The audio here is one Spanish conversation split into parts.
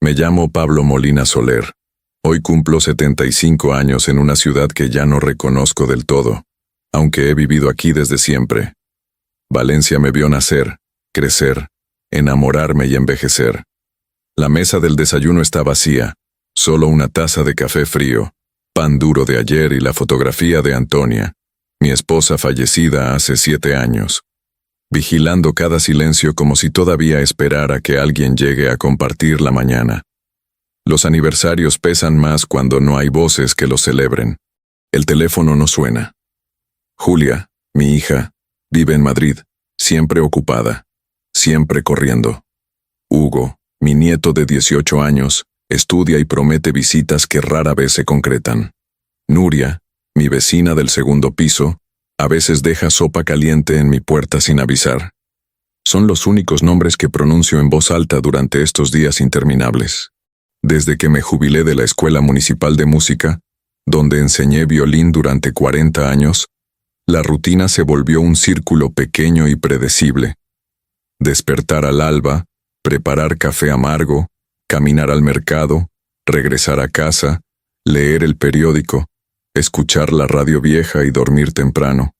Me llamo Pablo Molina Soler. Hoy cumplo 75 años en una ciudad que ya no reconozco del todo, aunque he vivido aquí desde siempre. Valencia me vio nacer, crecer, enamorarme y envejecer. La mesa del desayuno está vacía, solo una taza de café frío, pan duro de ayer y la fotografía de Antonia, mi esposa fallecida hace 7 años, vigilando cada silencio como si todavía esperara que alguien llegue a compartir la mañana. Los aniversarios pesan más cuando no hay voces que los celebren. El teléfono no suena. Julia, mi hija, vive en Madrid, siempre ocupada, siempre corriendo. Hugo, mi nieto de 18 años, estudia y promete visitas que rara vez se concretan. Nuria, mi vecina del segundo piso, a veces deja sopa caliente en mi puerta sin avisar. Son los únicos nombres que pronuncio en voz alta durante estos días interminables. Desde que me jubilé de la Escuela Municipal de Música, donde enseñé violín durante 40 años, la rutina se volvió un círculo pequeño y predecible. Despertar al alba, preparar café amargo, caminar al mercado, regresar a casa, leer el periódico, escuchar la radio vieja y dormir temprano.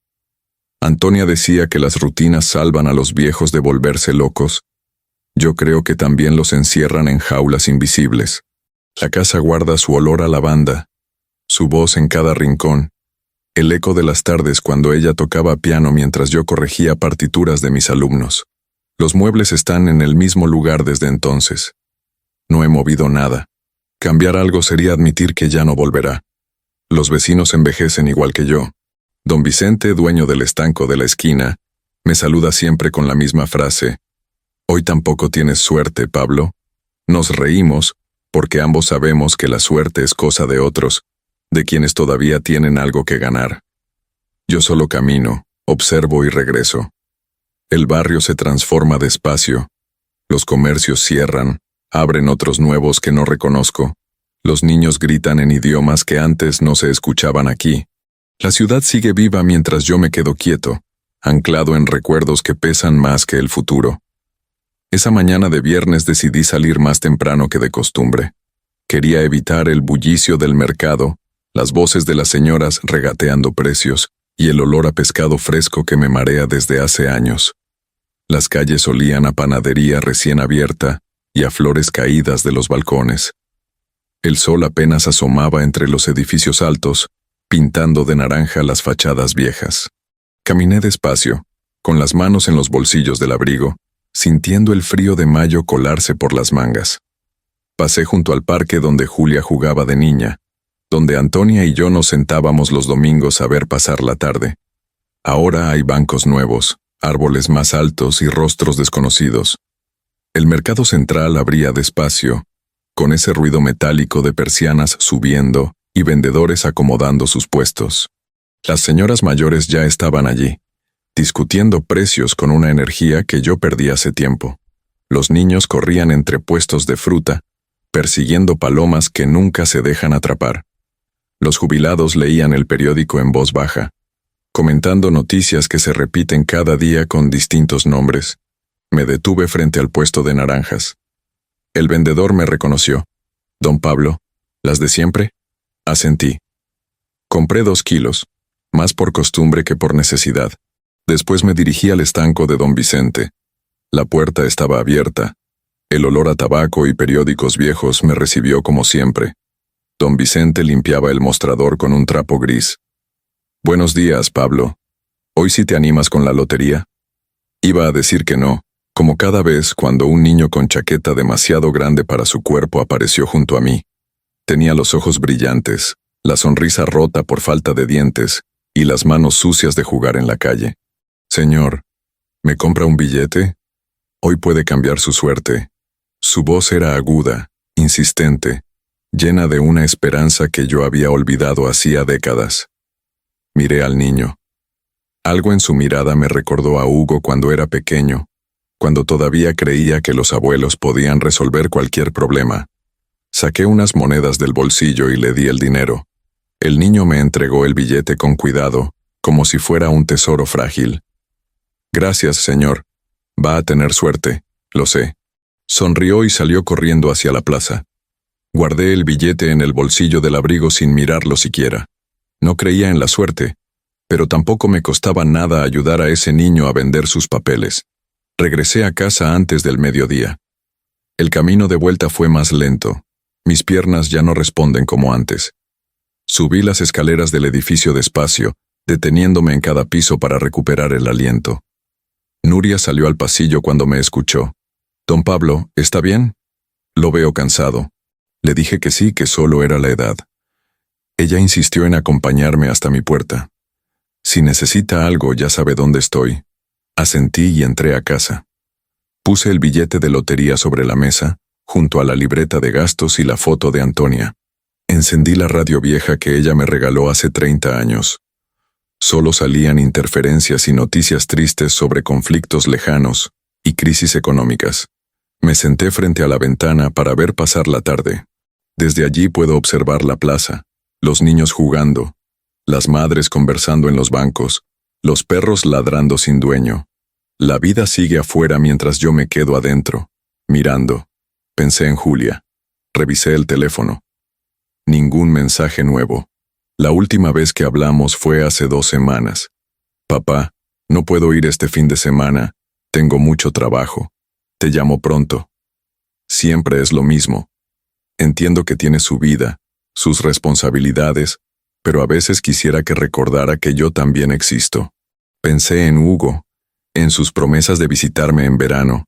Antonia decía que las rutinas salvan a los viejos de volverse locos. Yo creo que también los encierran en jaulas invisibles. La casa guarda su olor a lavanda, su voz en cada rincón, el eco de las tardes cuando ella tocaba piano mientras yo corregía partituras de mis alumnos. Los muebles están en el mismo lugar desde entonces. No he movido nada. Cambiar algo sería admitir que ya no volverá. Los vecinos envejecen igual que yo. Don Vicente, dueño del estanco de la esquina, me saluda siempre con la misma frase: «Hoy tampoco tienes suerte, Pablo». Nos reímos, porque ambos sabemos que la suerte es cosa de otros, de quienes todavía tienen algo que ganar. Yo solo camino, observo y regreso. El barrio se transforma despacio. Los comercios cierran, abren otros nuevos que no reconozco. Los niños gritan en idiomas que antes no se escuchaban aquí. La ciudad sigue viva mientras yo me quedo quieto, anclado en recuerdos que pesan más que el futuro. Esa mañana de viernes decidí salir más temprano que de costumbre. Quería evitar el bullicio del mercado, las voces de las señoras regateando precios y el olor a pescado fresco que me marea desde hace años. Las calles olían a panadería recién abierta y a flores caídas de los balcones. El sol apenas asomaba entre los edificios altos, pintando de naranja las fachadas viejas. Caminé despacio, con las manos en los bolsillos del abrigo, sintiendo el frío de mayo colarse por las mangas. Pasé junto al parque donde Julia jugaba de niña, donde Antonia y yo nos sentábamos los domingos a ver pasar la tarde. Ahora hay bancos nuevos, árboles más altos y rostros desconocidos. El mercado central abría despacio, con ese ruido metálico de persianas subiendo y vendedores acomodando sus puestos. Las señoras mayores ya estaban allí, discutiendo precios con una energía que yo perdí hace tiempo. Los niños corrían entre puestos de fruta, persiguiendo palomas que nunca se dejan atrapar. Los jubilados leían el periódico en voz baja, comentando noticias que se repiten cada día con distintos nombres. Me detuve frente al puesto de naranjas. El vendedor me reconoció. «Don Pablo, ¿las de siempre?» Asentí. Compré 2 kilos, más por costumbre que por necesidad. Después me dirigí al estanco de don Vicente. La puerta estaba abierta. El olor a tabaco y periódicos viejos me recibió como siempre. Don Vicente limpiaba el mostrador con un trapo gris. «Buenos días, Pablo. ¿Hoy sí te animas con la lotería?» Iba a decir que no, como cada vez cuando un niño con chaqueta demasiado grande para su cuerpo apareció junto a mí. Tenía los ojos brillantes, la sonrisa rota por falta de dientes y las manos sucias de jugar en la calle. «Señor, ¿me compra un billete? Hoy puede cambiar su suerte». Su voz era aguda, insistente, llena de una esperanza que yo había olvidado hacía décadas. Miré al niño. Algo en su mirada me recordó a Hugo cuando era pequeño, cuando todavía creía que los abuelos podían resolver cualquier problema. Saqué unas monedas del bolsillo y le di el dinero. El niño me entregó el billete con cuidado, como si fuera un tesoro frágil. «Gracias, señor. Va a tener suerte, lo sé». Sonrió y salió corriendo hacia la plaza. Guardé el billete en el bolsillo del abrigo sin mirarlo siquiera. No creía en la suerte, pero tampoco me costaba nada ayudar a ese niño a vender sus papeles. Regresé a casa antes del mediodía. El camino de vuelta fue más lento. Mis piernas ya no responden como antes. Subí las escaleras del edificio despacio, deteniéndome en cada piso para recuperar el aliento. Nuria salió al pasillo cuando me escuchó. «Don Pablo, ¿está bien?» «Lo veo cansado». Le dije que sí, que solo era la edad. Ella insistió en acompañarme hasta mi puerta. «Si necesita algo, ya sabe dónde estoy». Asentí y entré a casa. Puse el billete de lotería sobre la mesa, junto a la libreta de gastos y la foto de Antonia. Encendí la radio vieja que ella me regaló hace 30 años. Solo salían interferencias y noticias tristes sobre conflictos lejanos y crisis económicas. Me senté frente a la ventana para ver pasar la tarde. Desde allí puedo observar la plaza, los niños jugando, las madres conversando en los bancos, los perros ladrando sin dueño. La vida sigue afuera mientras yo me quedo adentro, mirando. Pensé en Julia. Revisé el teléfono. Ningún mensaje nuevo. La última vez que hablamos fue hace 2 semanas. «Papá, no puedo ir este fin de semana. Tengo mucho trabajo. Te llamo pronto». Siempre es lo mismo. Entiendo que tiene su vida, sus responsabilidades, pero a veces quisiera que recordara que yo también existo. Pensé en Hugo, en sus promesas de visitarme en verano.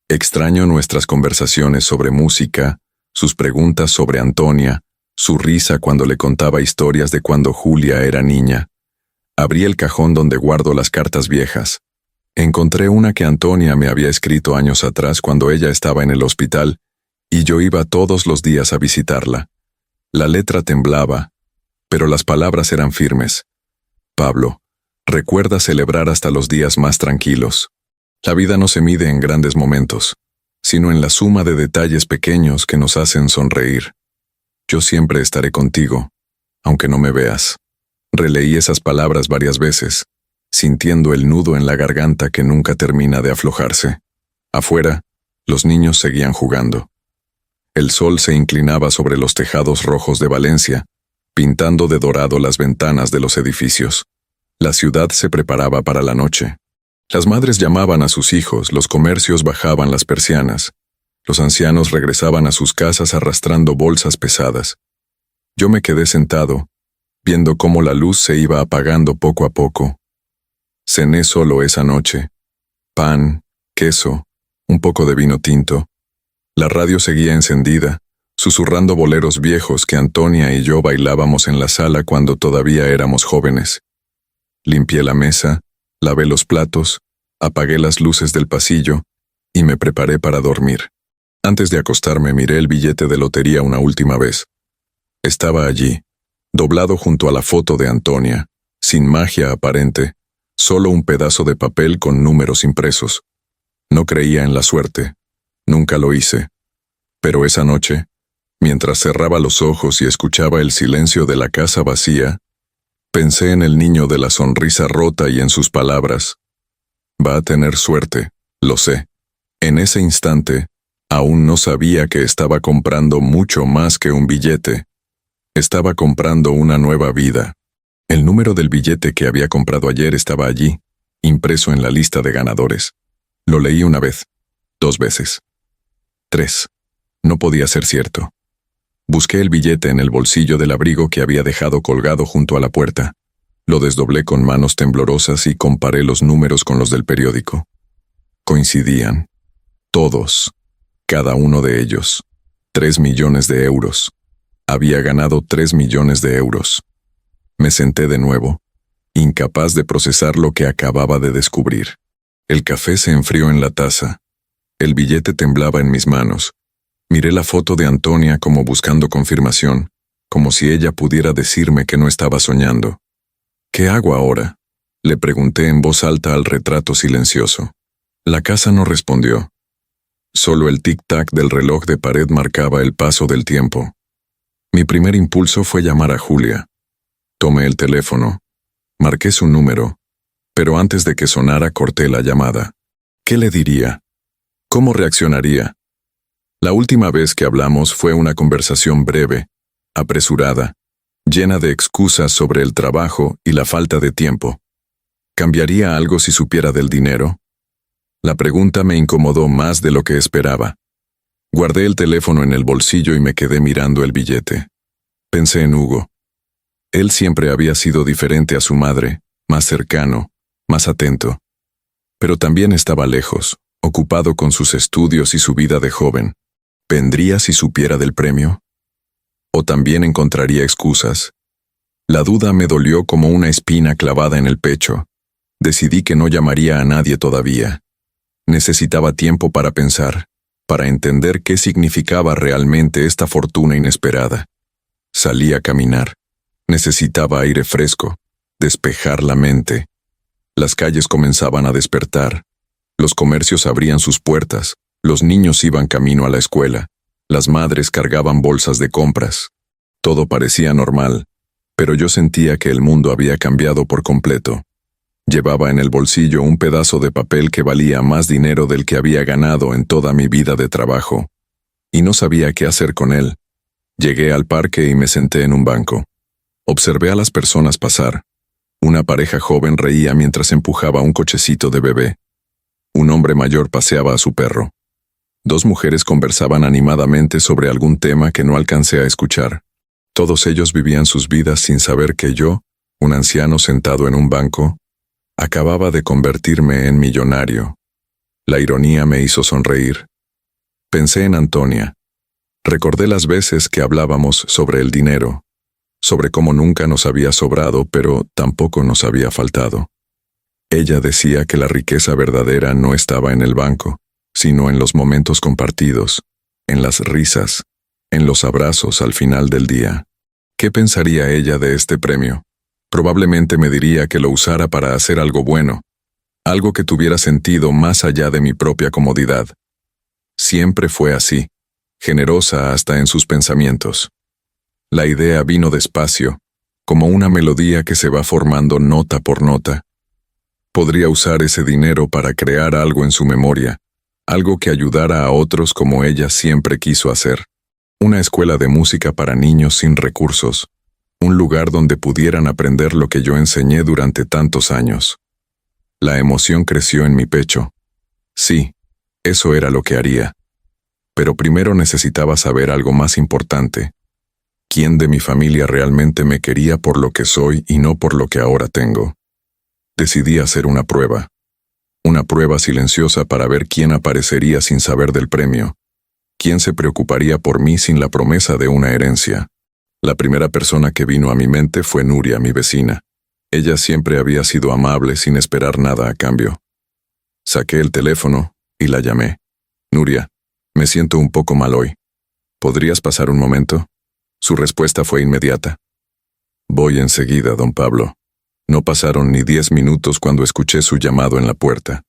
Extraño nuestras conversaciones sobre música, sus preguntas sobre Antonia, su risa cuando le contaba historias de cuando Julia era niña. Abrí el cajón donde guardo las cartas viejas. Encontré una que Antonia me había escrito años atrás cuando ella estaba en el hospital, y yo iba todos los días a visitarla. La letra temblaba, pero las palabras eran firmes. «Pablo, recuerda celebrar hasta los días más tranquilos. La vida no se mide en grandes momentos, sino en la suma de detalles pequeños que nos hacen sonreír. Yo siempre estaré contigo, aunque no me veas». Releí esas palabras varias veces, sintiendo el nudo en la garganta que nunca termina de aflojarse. Afuera, los niños seguían jugando. El sol se inclinaba sobre los tejados rojos de Valencia, pintando de dorado las ventanas de los edificios. La ciudad se preparaba para la noche. Las madres llamaban a sus hijos, los comercios bajaban las persianas. Los ancianos regresaban a sus casas arrastrando bolsas pesadas. Yo me quedé sentado, viendo cómo la luz se iba apagando poco a poco. Cené solo esa noche. Pan, queso, un poco de vino tinto. La radio seguía encendida, susurrando boleros viejos que Antonia y yo bailábamos en la sala cuando todavía éramos jóvenes. Limpié la mesa, lavé los platos, apagué las luces del pasillo y me preparé para dormir. Antes de acostarme miré el billete de lotería una última vez. Estaba allí, doblado junto a la foto de Antonia, sin magia aparente, solo un pedazo de papel con números impresos. No creía en la suerte, nunca lo hice. Pero esa noche, mientras cerraba los ojos y escuchaba el silencio de la casa vacía, pensé en el niño de la sonrisa rota y en sus palabras. Va a tener suerte, lo sé. En ese instante, aún no sabía que estaba comprando mucho más que un billete. Estaba comprando una nueva vida. El número del billete que había comprado ayer estaba allí, impreso en la lista de ganadores. Lo leí una vez, 2 veces, 3. No podía ser cierto. Busqué el billete en el bolsillo del abrigo que había dejado colgado junto a la puerta. Lo desdoblé con manos temblorosas y comparé los números con los del periódico. Coincidían. Todos. Cada uno de ellos. 3 millones de euros. Había ganado 3 millones de euros. Me senté de nuevo, incapaz de procesar lo que acababa de descubrir. El café se enfrió en la taza. El billete temblaba en mis manos. Miré la foto de Antonia como buscando confirmación, como si ella pudiera decirme que no estaba soñando. «¿Qué hago ahora?», le pregunté en voz alta al retrato silencioso. La casa no respondió. Solo el tic-tac del reloj de pared marcaba el paso del tiempo. Mi primer impulso fue llamar a Julia. Tomé el teléfono. Marqué su número, pero antes de que sonara corté la llamada. ¿Qué le diría? ¿Cómo reaccionaría? La última vez que hablamos fue una conversación breve, apresurada, llena de excusas sobre el trabajo y la falta de tiempo. ¿Cambiaría algo si supiera del dinero? La pregunta me incomodó más de lo que esperaba. Guardé el teléfono en el bolsillo y me quedé mirando el billete. Pensé en Hugo. Él siempre había sido diferente a su madre, más cercano, más atento. Pero también estaba lejos, ocupado con sus estudios y su vida de joven. ¿Vendría si supiera del premio? ¿O también encontraría excusas? La duda me dolió como una espina clavada en el pecho. Decidí que no llamaría a nadie todavía. Necesitaba tiempo para pensar, para entender qué significaba realmente esta fortuna inesperada. Salí a caminar. Necesitaba aire fresco, despejar la mente. Las calles comenzaban a despertar. Los comercios abrían sus puertas, los niños iban camino a la escuela, las madres cargaban bolsas de compras. Todo parecía normal, pero yo sentía que el mundo había cambiado por completo. Llevaba en el bolsillo un pedazo de papel que valía más dinero del que había ganado en toda mi vida de trabajo, y no sabía qué hacer con él. Llegué al parque y me senté en un banco. Observé a las personas pasar. Una pareja joven reía mientras empujaba un cochecito de bebé. Un hombre mayor paseaba a su perro. Dos mujeres conversaban animadamente sobre algún tema que no alcancé a escuchar. Todos ellos vivían sus vidas sin saber que yo, un anciano sentado en un banco, acababa de convertirme en millonario. La ironía me hizo sonreír. Pensé en Antonia. Recordé las veces que hablábamos sobre el dinero, sobre cómo nunca nos había sobrado, pero tampoco nos había faltado. Ella decía que la riqueza verdadera no estaba en el banco, sino en los momentos compartidos, en las risas, en los abrazos al final del día. ¿Qué pensaría ella de este premio? Probablemente me diría que lo usara para hacer algo bueno, algo que tuviera sentido más allá de mi propia comodidad. Siempre fue así, generosa hasta en sus pensamientos. La idea vino despacio, como una melodía que se va formando nota por nota. Podría usar ese dinero para crear algo en su memoria, algo que ayudara a otros como ella siempre quiso hacer. Una escuela de música para niños sin recursos, un lugar donde pudieran aprender lo que yo enseñé durante tantos años. La emoción creció en mi pecho. Sí, eso era lo que haría. Pero primero necesitaba saber algo más importante. ¿Quién de mi familia realmente me quería por lo que soy y no por lo que ahora tengo? Decidí hacer una prueba silenciosa para ver quién aparecería sin saber del premio, quién se preocuparía por mí sin la promesa de una herencia. La primera persona que vino a mi mente fue Nuria, mi vecina. Ella siempre había sido amable sin esperar nada a cambio. Saqué el teléfono y la llamé. Nuria, me siento un poco mal hoy. ¿Podrías pasar un momento? Su respuesta fue inmediata. Voy enseguida, don Pablo. No pasaron ni 10 minutos cuando escuché su llamado en la puerta.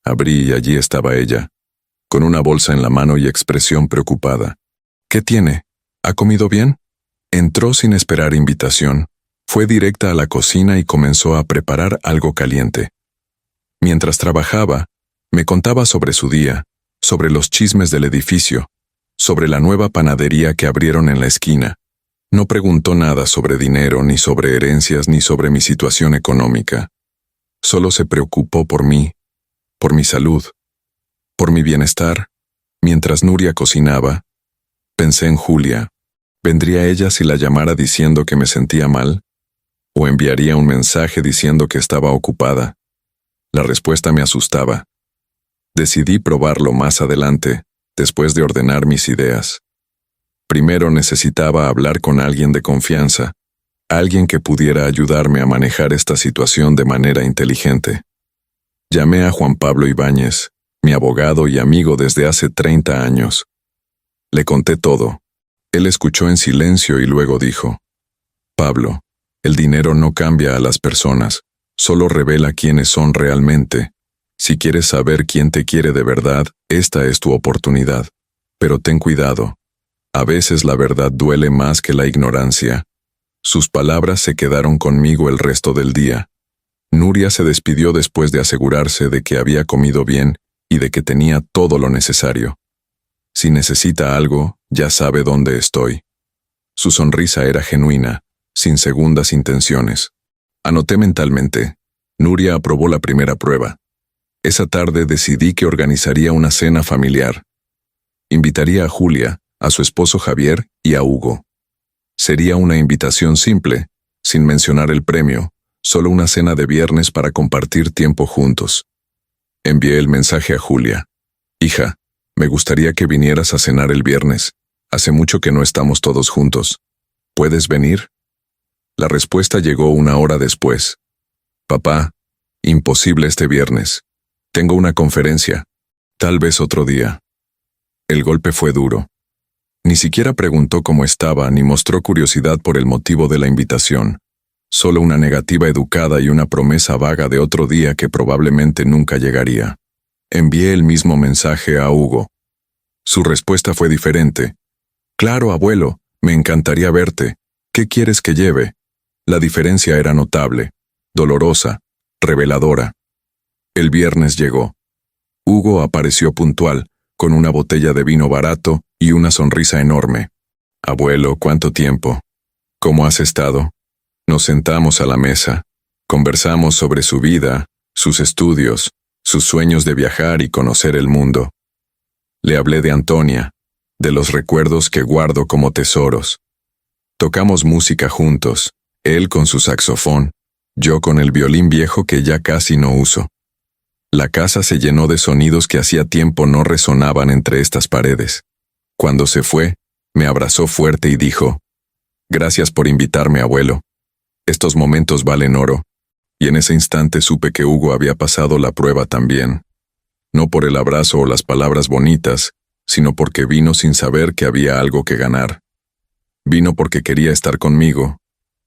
Abrí y allí estaba ella, con una bolsa en la mano y expresión preocupada. ¿Qué tiene? ¿Ha comido bien? Entró sin esperar invitación, fue directa a la cocina y comenzó a preparar algo caliente. Mientras trabajaba, me contaba sobre su día, sobre los chismes del edificio, sobre la nueva panadería que abrieron en la esquina. No preguntó nada sobre dinero, ni sobre herencias, ni sobre mi situación económica. Solo se preocupó por mí, por mi salud, por mi bienestar. Mientras Nuria cocinaba, pensé en Julia. ¿Vendría ella si la llamara diciendo que me sentía mal? ¿O enviaría un mensaje diciendo que estaba ocupada? La respuesta me asustaba. Decidí probarlo más adelante, después de ordenar mis ideas. Primero necesitaba hablar con alguien de confianza, alguien que pudiera ayudarme a manejar esta situación de manera inteligente. Llamé a Juan Pablo Ibáñez, mi abogado y amigo desde hace 30 años. Le conté todo. Él escuchó en silencio y luego dijo: Pablo, el dinero no cambia a las personas, solo revela quiénes son realmente. Si quieres saber quién te quiere de verdad, esta es tu oportunidad. Pero ten cuidado. A veces la verdad duele más que la ignorancia. Sus palabras se quedaron conmigo el resto del día. Nuria se despidió después de asegurarse de que había comido bien y de que tenía todo lo necesario. Si necesita algo, ya sabe dónde estoy. Su sonrisa era genuina, sin segundas intenciones. Anoté mentalmente. Nuria aprobó la primera prueba. Esa tarde decidí que organizaría una cena familiar. Invitaría a Julia, a su esposo Javier y a Hugo. Sería una invitación simple, sin mencionar el premio, solo una cena de viernes para compartir tiempo juntos. Envié el mensaje a Julia. Hija, me gustaría que vinieras a cenar el viernes. Hace mucho que no estamos todos juntos. ¿Puedes venir? La respuesta llegó una hora después. Papá, imposible este viernes. Tengo una conferencia. Tal vez otro día. El golpe fue duro. Ni siquiera preguntó cómo estaba ni mostró curiosidad por el motivo de la invitación. Solo una negativa educada y una promesa vaga de otro día que probablemente nunca llegaría. Envié el mismo mensaje a Hugo. Su respuesta fue diferente. Claro, abuelo, me encantaría verte. ¿Qué quieres que lleve? La diferencia era notable, dolorosa, reveladora. El viernes llegó. Hugo apareció puntual, con una botella de vino barato y una sonrisa enorme. Abuelo, ¿cuánto tiempo? ¿Cómo has estado? Nos sentamos a la mesa. Conversamos sobre su vida, sus estudios, sus sueños de viajar y conocer el mundo. Le hablé de Antonia, de los recuerdos que guardo como tesoros. Tocamos música juntos, él con su saxofón, yo con el violín viejo que ya casi no uso. La casa se llenó de sonidos que hacía tiempo no resonaban entre estas paredes. Cuando se fue, me abrazó fuerte y dijo, «Gracias por invitarme, abuelo. Estos momentos valen oro». Y en ese instante supe que Hugo había pasado la prueba también. No por el abrazo o las palabras bonitas, sino porque vino sin saber que había algo que ganar. Vino porque quería estar conmigo,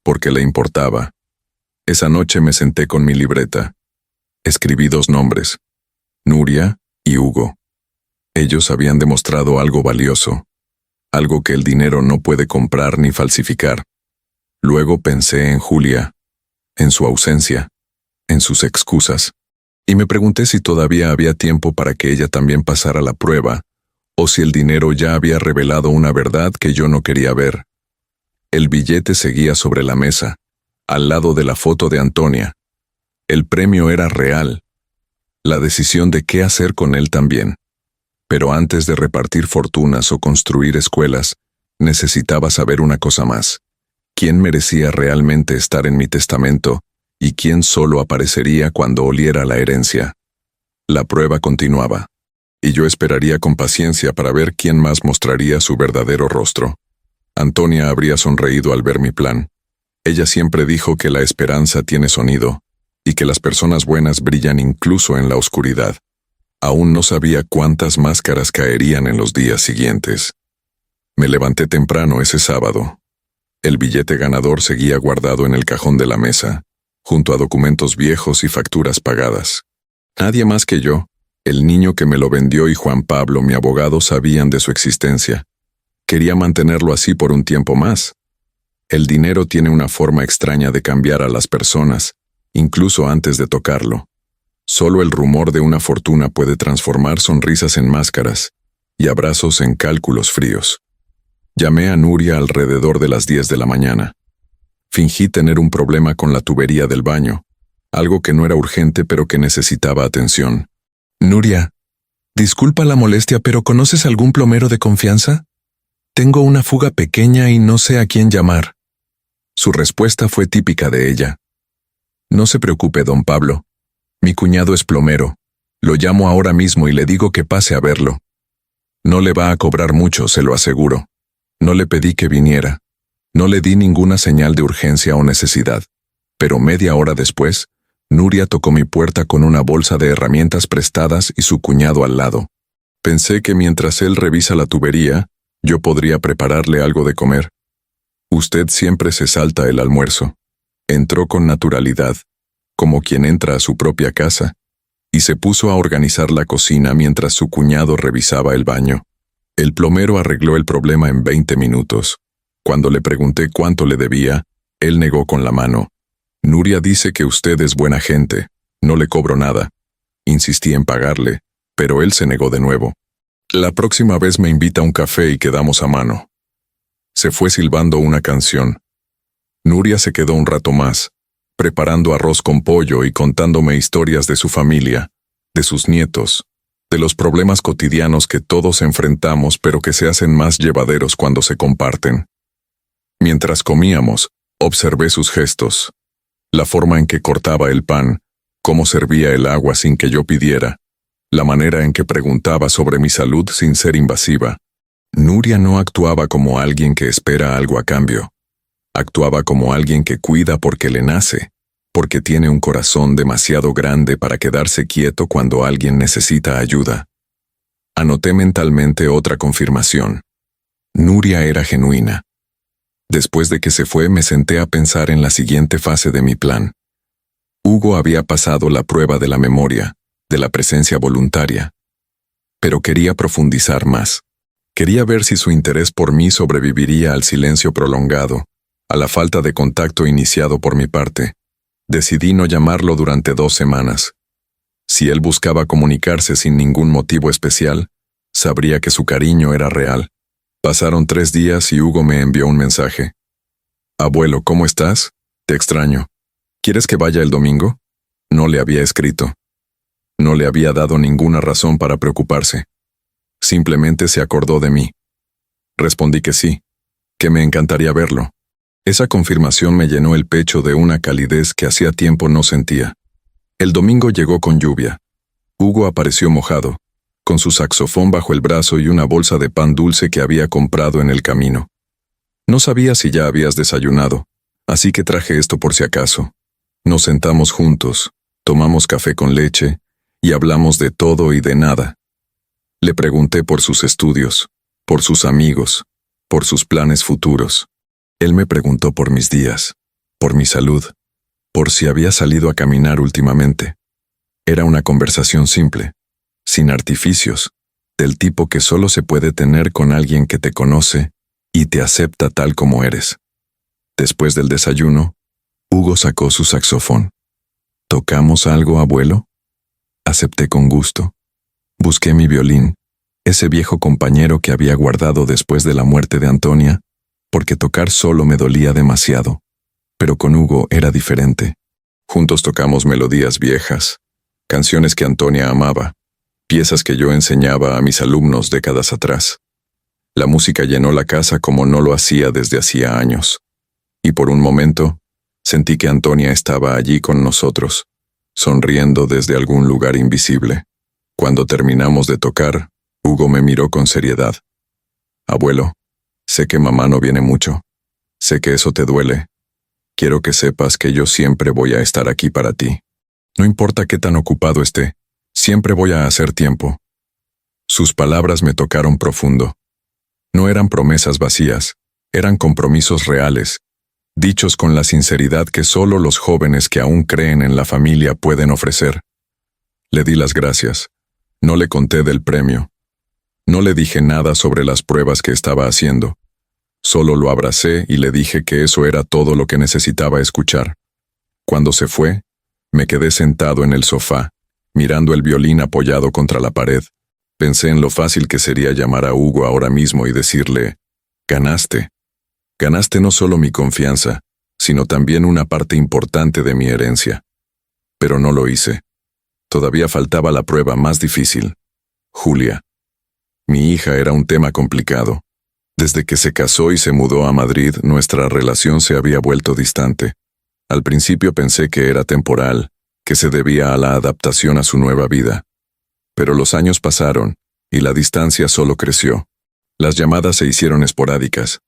porque le importaba. Esa noche me senté con mi libreta. Escribí 2 nombres, Nuria y Hugo. Ellos habían demostrado algo valioso, algo que el dinero no puede comprar ni falsificar. Luego pensé en Julia, en su ausencia, en sus excusas, y me pregunté si todavía había tiempo para que ella también pasara la prueba, o si el dinero ya había revelado una verdad que yo no quería ver. El billete seguía sobre la mesa, al lado de la foto de Antonia. El premio era real. La decisión de qué hacer con él también. Pero antes de repartir fortunas o construir escuelas, necesitaba saber una cosa más. ¿Quién merecía realmente estar en mi testamento y quién solo aparecería cuando oliera la herencia? La prueba continuaba, y yo esperaría con paciencia para ver quién más mostraría su verdadero rostro. Antonia habría sonreído al ver mi plan. Ella siempre dijo que la esperanza tiene sonido, y que las personas buenas brillan incluso en la oscuridad. Aún no sabía cuántas máscaras caerían en los días siguientes. Me levanté temprano ese sábado. El billete ganador seguía guardado en el cajón de la mesa, junto a documentos viejos y facturas pagadas. Nadie más que yo, el niño que me lo vendió y Juan Pablo, mi abogado, sabían de su existencia. Quería mantenerlo así por un tiempo más. El dinero tiene una forma extraña de cambiar a las personas, incluso antes de tocarlo. Solo el rumor de una fortuna puede transformar sonrisas en máscaras y abrazos en cálculos fríos. Llamé a Nuria alrededor de las 10 de la mañana. Fingí tener un problema con la tubería del baño, algo que no era urgente pero que necesitaba atención. Nuria, disculpa la molestia, pero ¿conoces algún plomero de confianza? Tengo una fuga pequeña y no sé a quién llamar. Su respuesta fue típica de ella. No se preocupe, don Pablo. Mi cuñado es plomero. Lo llamo ahora mismo y le digo que pase a verlo. No le va a cobrar mucho, se lo aseguro. No le pedí que viniera. No le di ninguna señal de urgencia o necesidad. Pero media hora después, Nuria tocó mi puerta con una bolsa de herramientas prestadas y su cuñado al lado. Pensé que mientras él revisa la tubería, yo podría prepararle algo de comer. Usted siempre se salta el almuerzo. Entró con naturalidad, como quien entra a su propia casa, y se puso a organizar la cocina mientras su cuñado revisaba el baño. El plomero arregló el problema en 20 minutos. Cuando le pregunté cuánto le debía, él negó con la mano. Nuria dice que usted es buena gente, no le cobro nada. Insistí en pagarle, pero él se negó de nuevo. La próxima vez me invita a un café y quedamos a mano. Se fue silbando una canción. Nuria se quedó un rato más, preparando arroz con pollo y contándome historias de su familia, de sus nietos, de los problemas cotidianos que todos enfrentamos pero que se hacen más llevaderos cuando se comparten. Mientras comíamos, observé sus gestos, la forma en que cortaba el pan, cómo servía el agua sin que yo pidiera, la manera en que preguntaba sobre mi salud sin ser invasiva. Nuria no actuaba como alguien que espera algo a cambio. Actuaba como alguien que cuida porque le nace, porque tiene un corazón demasiado grande para quedarse quieto cuando alguien necesita ayuda. Anoté mentalmente otra confirmación. Nuria era genuina. Después de que se fue, me senté a pensar en la siguiente fase de mi plan. Hugo había pasado la prueba de la memoria, de la presencia voluntaria. Pero quería profundizar más. Quería ver si su interés por mí sobreviviría al silencio prolongado, a la falta de contacto iniciado por mi parte. Decidí no llamarlo durante 2 semanas. Si él buscaba comunicarse sin ningún motivo especial, sabría que su cariño era real. Pasaron 3 días y Hugo me envió un mensaje. «Abuelo, ¿cómo estás? Te extraño. ¿Quieres que vaya el domingo?» No le había escrito. No le había dado ninguna razón para preocuparse. Simplemente se acordó de mí. Respondí que sí, que me encantaría verlo. Esa confirmación me llenó el pecho de una calidez que hacía tiempo no sentía. El domingo llegó con lluvia. Hugo apareció mojado, con su saxofón bajo el brazo y una bolsa de pan dulce que había comprado en el camino. No sabía si ya habías desayunado, así que traje esto por si acaso. Nos sentamos juntos, tomamos café con leche y hablamos de todo y de nada. Le pregunté por sus estudios, por sus amigos, por sus planes futuros. Él me preguntó por mis días, por mi salud, por si había salido a caminar últimamente. Era una conversación simple, sin artificios, del tipo que solo se puede tener con alguien que te conoce y te acepta tal como eres. Después del desayuno, Hugo sacó su saxofón. ¿Tocamos algo, abuelo? Acepté con gusto. Busqué mi violín, ese viejo compañero que había guardado después de la muerte de Antonia, porque tocar solo me dolía demasiado. Pero con Hugo era diferente. Juntos tocamos melodías viejas, canciones que Antonia amaba, piezas que yo enseñaba a mis alumnos décadas atrás. La música llenó la casa como no lo hacía desde hacía años. Y por un momento, sentí que Antonia estaba allí con nosotros, sonriendo desde algún lugar invisible. Cuando terminamos de tocar, Hugo me miró con seriedad. «Abuelo, sé que mamá no viene mucho. Sé que eso te duele. Quiero que sepas que yo siempre voy a estar aquí para ti. No importa qué tan ocupado esté, siempre voy a hacer tiempo». Sus palabras me tocaron profundo. No eran promesas vacías, eran compromisos reales, dichos con la sinceridad que solo los jóvenes que aún creen en la familia pueden ofrecer. Le di las gracias. No le conté del premio. No le dije nada sobre las pruebas que estaba haciendo. Solo lo abracé y le dije que eso era todo lo que necesitaba escuchar. Cuando se fue, me quedé sentado en el sofá, mirando el violín apoyado contra la pared. Pensé en lo fácil que sería llamar a Hugo ahora mismo y decirle, «Ganaste. Ganaste no solo mi confianza, sino también una parte importante de mi herencia». Pero no lo hice. Todavía faltaba la prueba más difícil. Julia. Mi hija era un tema complicado. Desde que se casó y se mudó a Madrid, nuestra relación se había vuelto distante. Al principio pensé que era temporal, que se debía a la adaptación a su nueva vida. Pero los años pasaron, y la distancia solo creció. Las llamadas se hicieron esporádicas,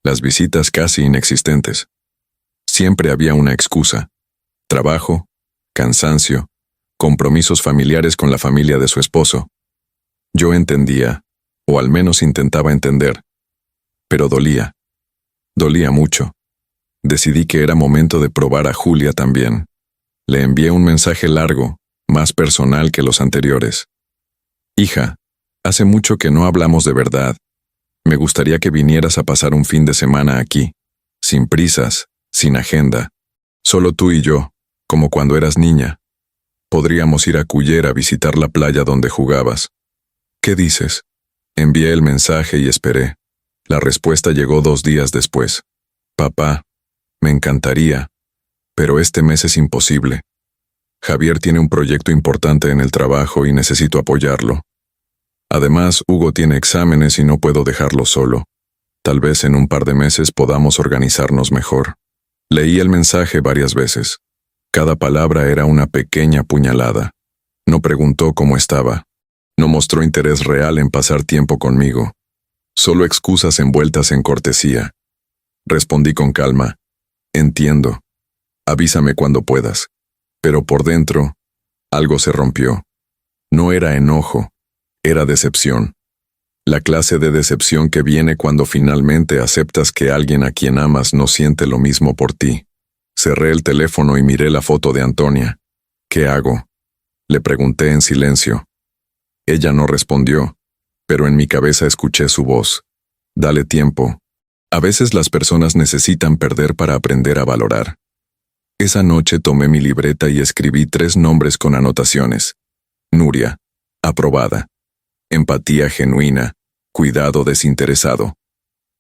las visitas casi inexistentes. Siempre había una excusa: trabajo, cansancio, compromisos familiares con la familia de su esposo. Yo entendía, o al menos intentaba entender, pero dolía. Dolía mucho. Decidí que era momento de probar a Julia también. Le envié un mensaje largo, más personal que los anteriores. «Hija, hace mucho que no hablamos de verdad. Me gustaría que vinieras a pasar un fin de semana aquí, sin prisas, sin agenda, solo tú y yo, como cuando eras niña. Podríamos ir a Cullera a visitar la playa donde jugabas. ¿Qué dices?» Envié el mensaje y esperé. La respuesta llegó 2 días después. Papá, me encantaría, pero este mes es imposible. Javier tiene un proyecto importante en el trabajo y necesito apoyarlo. Además, Hugo tiene exámenes y no puedo dejarlo solo. Tal vez en un par de meses podamos organizarnos mejor. Leí el mensaje varias veces. Cada palabra era una pequeña puñalada. No preguntó cómo estaba. No mostró interés real en pasar tiempo conmigo. Solo excusas envueltas en cortesía. Respondí con calma. Entiendo. Avísame cuando puedas. Pero por dentro, algo se rompió. No era enojo, era decepción. La clase de decepción que viene cuando finalmente aceptas que alguien a quien amas no siente lo mismo por ti. Cerré el teléfono y miré la foto de Antonia. ¿Qué hago? Le pregunté en silencio. Ella no respondió, pero en mi cabeza escuché su voz. Dale tiempo. A veces las personas necesitan perder para aprender a valorar. Esa noche tomé mi libreta y escribí 3 nombres con anotaciones. Nuria, aprobada. Empatía genuina, cuidado desinteresado.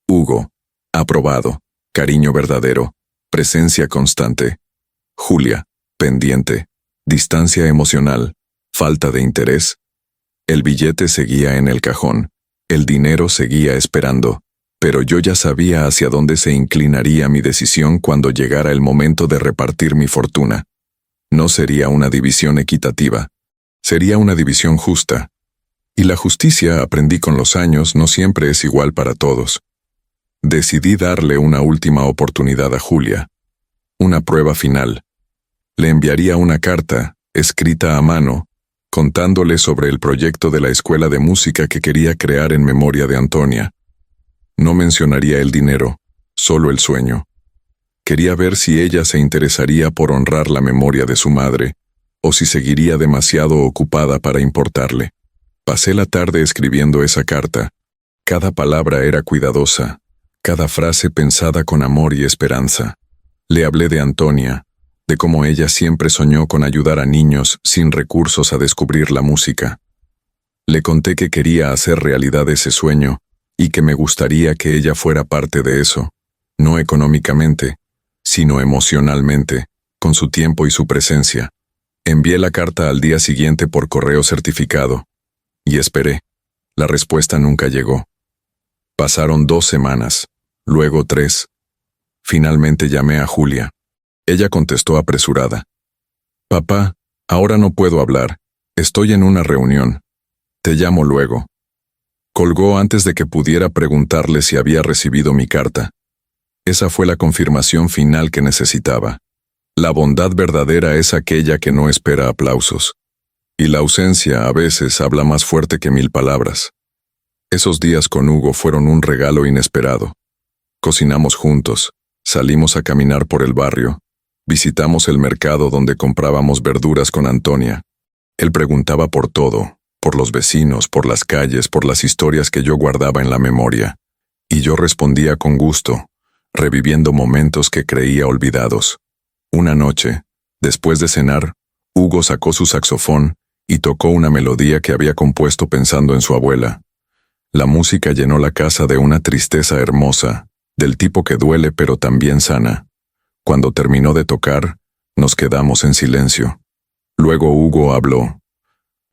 Hugo, aprobado, cariño verdadero, presencia constante. Julia, pendiente, distancia emocional, falta de interés. El billete seguía en el cajón, el dinero seguía esperando, pero yo ya sabía hacia dónde se inclinaría mi decisión cuando llegara el momento de repartir mi fortuna. No sería una división equitativa, sería una división justa. Y la justicia, aprendí con los años, no siempre es igual para todos. Decidí darle una última oportunidad a Julia. Una prueba final. Le enviaría una carta, escrita a mano, contándole sobre el proyecto de la escuela de música que quería crear en memoria de Antonia. No mencionaría el dinero, solo el sueño. Quería ver si ella se interesaría por honrar la memoria de su madre, o si seguiría demasiado ocupada para importarle. Pasé la tarde escribiendo esa carta. Cada palabra era cuidadosa, cada frase pensada con amor y esperanza. Le hablé de Antonia, de cómo ella siempre soñó con ayudar a niños sin recursos a descubrir la música. Le conté que quería hacer realidad ese sueño y que me gustaría que ella fuera parte de eso, no económicamente, sino emocionalmente, con su tiempo y su presencia. Envié la carta al día siguiente por correo certificado. Y esperé. La respuesta nunca llegó. Pasaron 2 semanas, luego 3. Finalmente llamé a Julia. Ella contestó apresurada. Papá, ahora no puedo hablar. Estoy en una reunión. Te llamo luego. Colgó antes de que pudiera preguntarle si había recibido mi carta. Esa fue la confirmación final que necesitaba. La bondad verdadera es aquella que no espera aplausos. Y la ausencia a veces habla más fuerte que 1000 palabras. Esos días con Hugo fueron un regalo inesperado. Cocinamos juntos, salimos a caminar por el barrio, visitamos el mercado donde comprábamos verduras con Antonia. Él preguntaba por todo, por los vecinos, por las calles, por las historias que yo guardaba en la memoria. Y yo respondía con gusto, reviviendo momentos que creía olvidados. Una noche, después de cenar, Hugo sacó su saxofón y tocó una melodía que había compuesto pensando en su abuela. La música llenó la casa de una tristeza hermosa, del tipo que duele pero también sana. Cuando terminó de tocar, nos quedamos en silencio. Luego Hugo habló.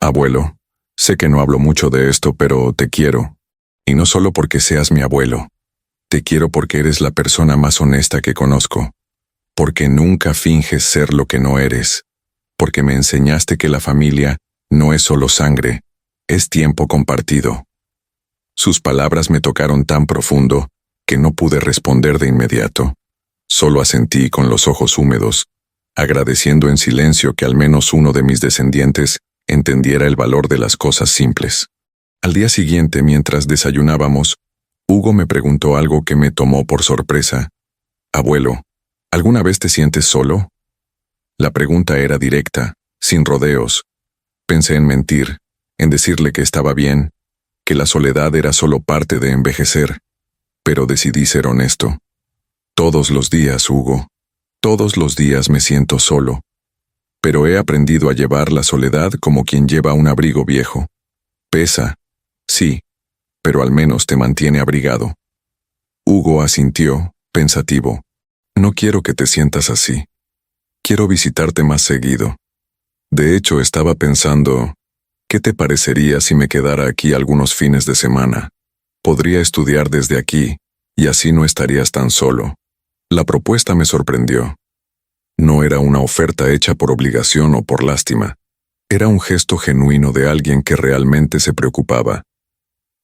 Abuelo, sé que no hablo mucho de esto, pero te quiero. Y no solo porque seas mi abuelo. Te quiero porque eres la persona más honesta que conozco. Porque nunca finges ser lo que no eres. Porque me enseñaste que la familia no es solo sangre, es tiempo compartido. Sus palabras me tocaron tan profundo que no pude responder de inmediato. Solo asentí con los ojos húmedos, agradeciendo en silencio que al menos uno de mis descendientes entendiera el valor de las cosas simples. Al día siguiente, mientras desayunábamos, Hugo me preguntó algo que me tomó por sorpresa. Abuelo, ¿alguna vez te sientes solo? La pregunta era directa, sin rodeos. Pensé en mentir, en decirle que estaba bien, que la soledad era solo parte de envejecer, pero decidí ser honesto. Todos los días, Hugo, todos los días me siento solo, pero he aprendido a llevar la soledad como quien lleva un abrigo viejo. Pesa, sí, pero al menos te mantiene abrigado. Hugo asintió, pensativo. No quiero que te sientas así. Quiero visitarte más seguido. De hecho, estaba pensando, ¿qué te parecería si me quedara aquí algunos fines de semana? Podría estudiar desde aquí, y así no estarías tan solo. La propuesta me sorprendió. No era una oferta hecha por obligación o por lástima. Era un gesto genuino de alguien que realmente se preocupaba.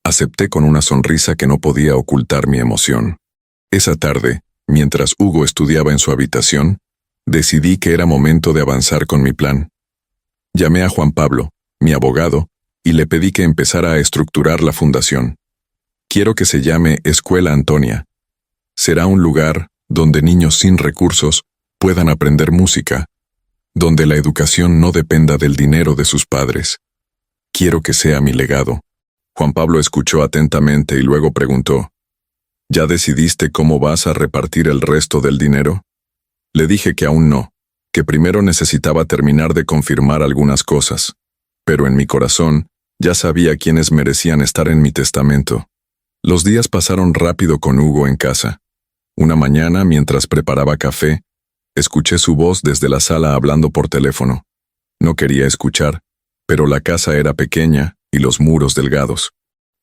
Acepté con una sonrisa que no podía ocultar mi emoción. Esa tarde, mientras Hugo estudiaba en su habitación, decidí que era momento de avanzar con mi plan. Llamé a Juan Pablo, mi abogado, y le pedí que empezara a estructurar la fundación. Quiero que se llame Escuela Antonia. Será un lugar donde niños sin recursos puedan aprender música, donde la educación no dependa del dinero de sus padres. Quiero que sea mi legado. Juan Pablo escuchó atentamente y luego preguntó, ¿ya decidiste cómo vas a repartir el resto del dinero? Le dije que aún no, que primero necesitaba terminar de confirmar algunas cosas, pero en mi corazón ya sabía quiénes merecían estar en mi testamento. Los días pasaron rápido con Hugo en casa. Una mañana, mientras preparaba café, escuché su voz desde la sala hablando por teléfono. No quería escuchar, pero la casa era pequeña y los muros delgados.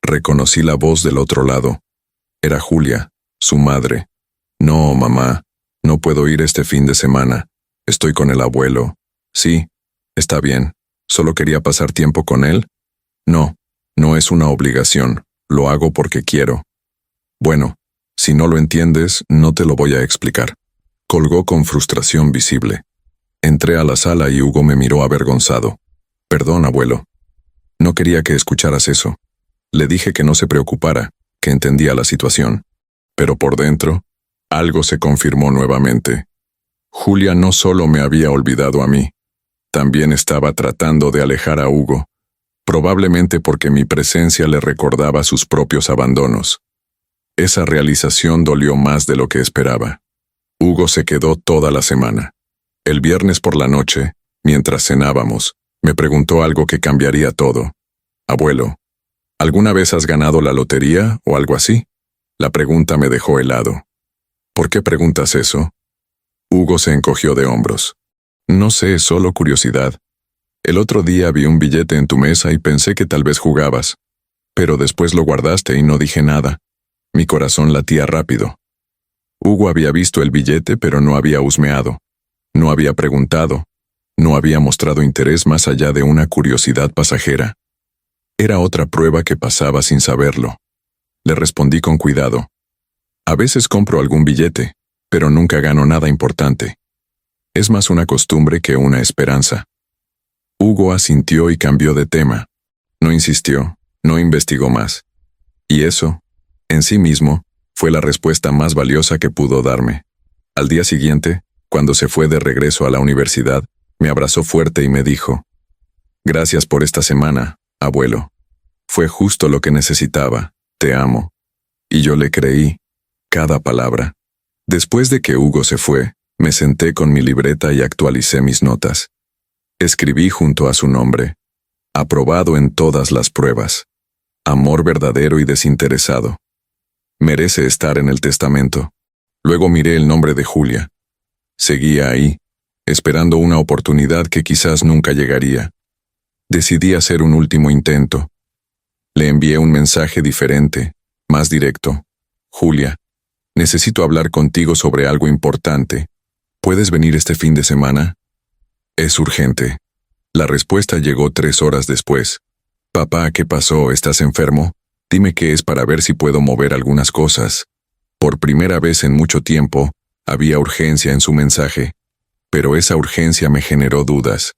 Reconocí la voz del otro lado. Era Julia, su madre. No, mamá, no puedo ir este fin de semana. Estoy con el abuelo. Sí, está bien. ¿Solo quería pasar tiempo con él? No, no es una obligación. Lo hago porque quiero. Bueno, si no lo entiendes, no te lo voy a explicar. Colgó con frustración visible. Entré a la sala y Hugo me miró avergonzado. Perdón, abuelo. No quería que escucharas eso. Le dije que no se preocupara, que entendía la situación. Pero por dentro, algo se confirmó nuevamente. Julia no solo me había olvidado a mí, también estaba tratando de alejar a Hugo, probablemente porque mi presencia le recordaba sus propios abandonos. Esa realización dolió más de lo que esperaba. Hugo se quedó toda la semana. El viernes por la noche, mientras cenábamos, me preguntó algo que cambiaría todo. Abuelo, ¿alguna vez has ganado la lotería o algo así? La pregunta me dejó helado. ¿Por qué preguntas eso? Hugo se encogió de hombros. No sé, solo curiosidad. El otro día vi un billete en tu mesa y pensé que tal vez jugabas. Pero después lo guardaste y no dije nada. Mi corazón latía rápido. Hugo había visto el billete pero no había husmeado. No había preguntado. No había mostrado interés más allá de una curiosidad pasajera. Era otra prueba que pasaba sin saberlo. Le respondí con cuidado. A veces compro algún billete, pero nunca gano nada importante. Es más una costumbre que una esperanza. Hugo asintió y cambió de tema. No insistió, no investigó más. Y eso, en sí mismo, fue la respuesta más valiosa que pudo darme. Al día siguiente, cuando se fue de regreso a la universidad, me abrazó fuerte y me dijo, «Gracias por esta semana, abuelo. Fue justo lo que necesitaba, te amo». Y yo le creí, cada palabra. Después de que Hugo se fue, me senté con mi libreta y actualicé mis notas. Escribí junto a su nombre, aprobado en todas las pruebas. Amor verdadero y desinteresado. Merece estar en el testamento. Luego miré el nombre de Julia. Seguía ahí, esperando una oportunidad que quizás nunca llegaría. Decidí hacer un último intento. Le envié un mensaje diferente, más directo. Julia, necesito hablar contigo sobre algo importante. ¿Puedes venir este fin de semana? Es urgente. La respuesta llegó 3 horas después. Papá, ¿qué pasó? ¿Estás enfermo? Dime qué es para ver si puedo mover algunas cosas. Por primera vez en mucho tiempo, había urgencia en su mensaje. Pero esa urgencia me generó dudas.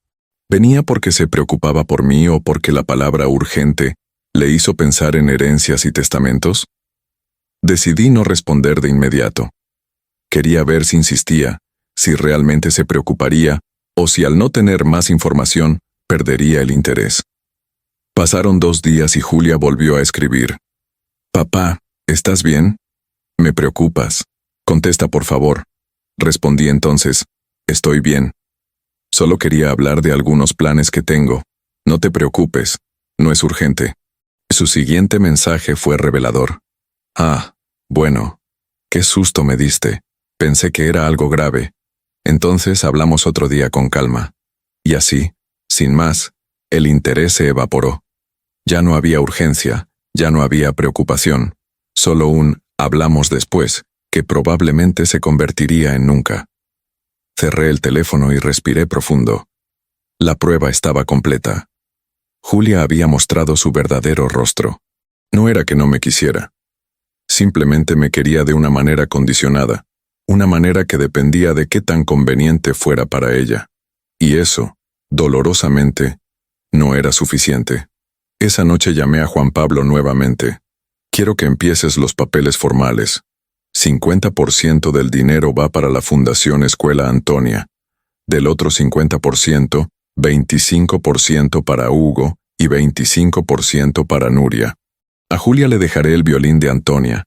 ¿Venía porque se preocupaba por mí o porque la palabra urgente le hizo pensar en herencias y testamentos? Decidí no responder de inmediato. Quería ver si insistía, si realmente se preocuparía, o si al no tener más información, perdería el interés. Pasaron 2 días y Julia volvió a escribir. «Papá, ¿estás bien? Me preocupas. Contesta, por favor». Respondí entonces, «Estoy bien. Solo quería hablar de algunos planes que tengo. No te preocupes, no es urgente». Su siguiente mensaje fue revelador. Ah, bueno. Qué susto me diste. Pensé que era algo grave. Entonces hablamos otro día con calma. Y así, sin más, el interés se evaporó. Ya no había urgencia, ya no había preocupación. Solo un hablamos después, que probablemente se convertiría en nunca. Cerré el teléfono y respiré profundo. La prueba estaba completa. Julia había mostrado su verdadero rostro. No era que no me quisiera. Simplemente me quería de una manera condicionada, una manera que dependía de qué tan conveniente fuera para ella. Y eso, dolorosamente, no era suficiente. Esa noche llamé a Juan Pablo nuevamente. Quiero que empieces los papeles formales. 50% del dinero va para la Fundación Escuela Antonia. Del otro 50%, 25% para Hugo y 25% para Nuria. A Julia le dejaré el violín de Antonia,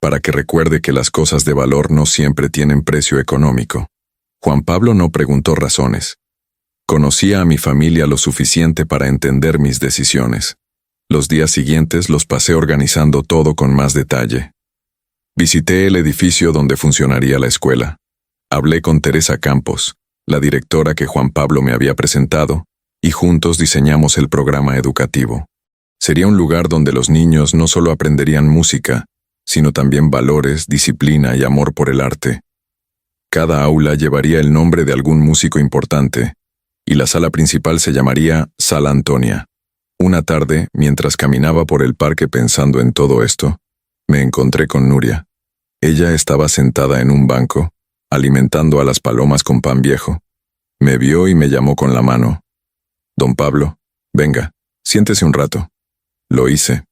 para que recuerde que las cosas de valor no siempre tienen precio económico. Juan Pablo no preguntó razones. Conocía a mi familia lo suficiente para entender mis decisiones. Los días siguientes los pasé organizando todo con más detalle. Visité el edificio donde funcionaría la escuela. Hablé con Teresa Campos, la directora que Juan Pablo me había presentado, y juntos diseñamos el programa educativo. Sería un lugar donde los niños no solo aprenderían música, sino también valores, disciplina y amor por el arte. Cada aula llevaría el nombre de algún músico importante, y la sala principal se llamaría Sala Antonia. Una tarde, mientras caminaba por el parque pensando en todo esto, me encontré con Nuria. Ella estaba sentada en un banco, alimentando a las palomas con pan viejo. Me vio y me llamó con la mano. «Don Pablo, venga, siéntese un rato». Lo hice.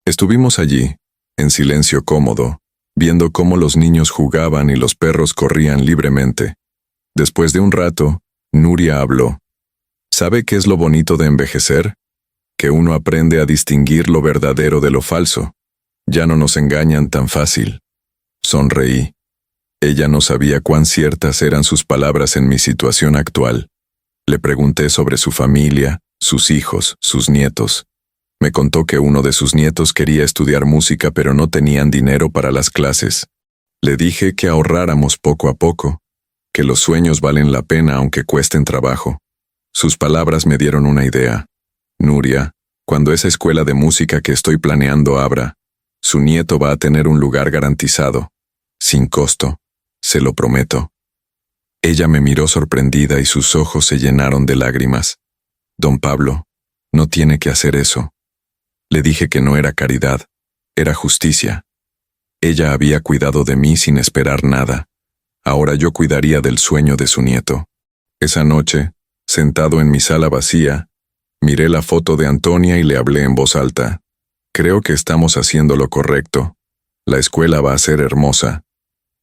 Estuvimos allí, en silencio cómodo, viendo cómo los niños jugaban y los perros corrían libremente. Después de un rato, Nuria habló. ¿Sabe qué es lo bonito de envejecer? Que uno aprende a distinguir lo verdadero de lo falso. Ya no nos engañan tan fácil. Sonreí. Ella no sabía cuán ciertas eran sus palabras en mi situación actual. Le pregunté sobre su familia, sus hijos, sus nietos. Me contó que uno de sus nietos quería estudiar música pero no tenían dinero para las clases. Le dije que ahorráramos poco a poco, que los sueños valen la pena aunque cuesten trabajo. Sus palabras me dieron una idea. Nuria, cuando esa escuela de música que estoy planeando abra, su nieto va a tener un lugar garantizado, sin costo, se lo prometo. Ella me miró sorprendida y sus ojos se llenaron de lágrimas. Don Pablo, no tiene que hacer eso. Le dije que no era caridad, era justicia. Ella había cuidado de mí sin esperar nada. Ahora yo cuidaría del sueño de su nieto. Esa noche, sentado en mi sala vacía, miré la foto de Antonia y le hablé en voz alta. Creo que estamos haciendo lo correcto. La escuela va a ser hermosa.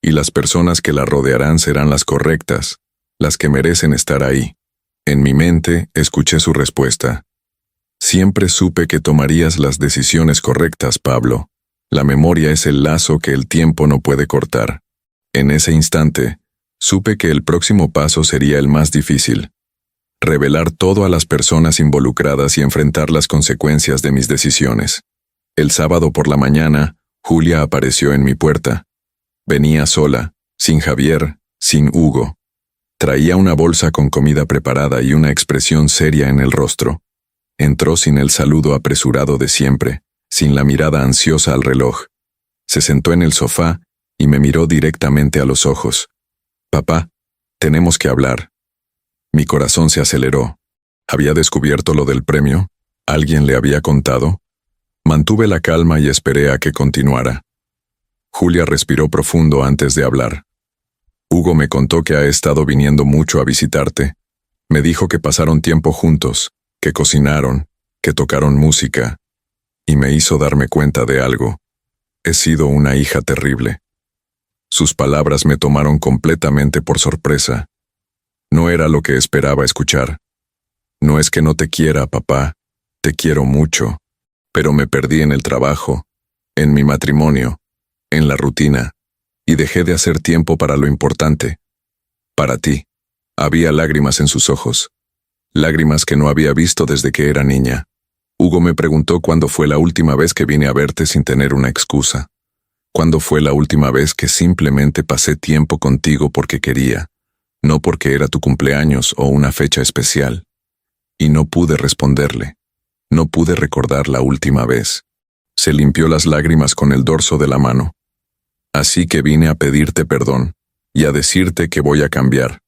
Y las personas que la rodearán serán las correctas, las que merecen estar ahí. En mi mente, escuché su respuesta. Siempre supe que tomarías las decisiones correctas, Pablo. La memoria es el lazo que el tiempo no puede cortar. En ese instante, supe que el próximo paso sería el más difícil. Revelar todo a las personas involucradas y enfrentar las consecuencias de mis decisiones. El sábado por la mañana, Julia apareció en mi puerta. Venía sola, sin Javier, sin Hugo. Traía una bolsa con comida preparada y una expresión seria en el rostro. Entró sin el saludo apresurado de siempre, sin la mirada ansiosa al reloj. Se sentó en el sofá y me miró directamente a los ojos. «Papá, tenemos que hablar». Mi corazón se aceleró. ¿Había descubierto lo del premio? ¿Alguien le había contado? Mantuve la calma y esperé a que continuara. Julia respiró profundo antes de hablar. Hugo me contó que ha estado viniendo mucho a visitarte. Me dijo que pasaron tiempo juntos, que cocinaron, que tocaron música, y me hizo darme cuenta de algo. He sido una hija terrible. Sus palabras me tomaron completamente por sorpresa. No era lo que esperaba escuchar. No es que no te quiera, papá, te quiero mucho, pero me perdí en el trabajo, en mi matrimonio, en la rutina, y dejé de hacer tiempo para lo importante. Para ti. Había lágrimas en sus ojos. Lágrimas que no había visto desde que era niña. Hugo me preguntó cuándo fue la última vez que vine a verte sin tener una excusa. ¿Cuándo fue la última vez que simplemente pasé tiempo contigo porque quería, no porque era tu cumpleaños o una fecha especial? Y no pude responderle. No pude recordar la última vez. Se limpió las lágrimas con el dorso de la mano. Así que vine a pedirte perdón y a decirte que voy a cambiar.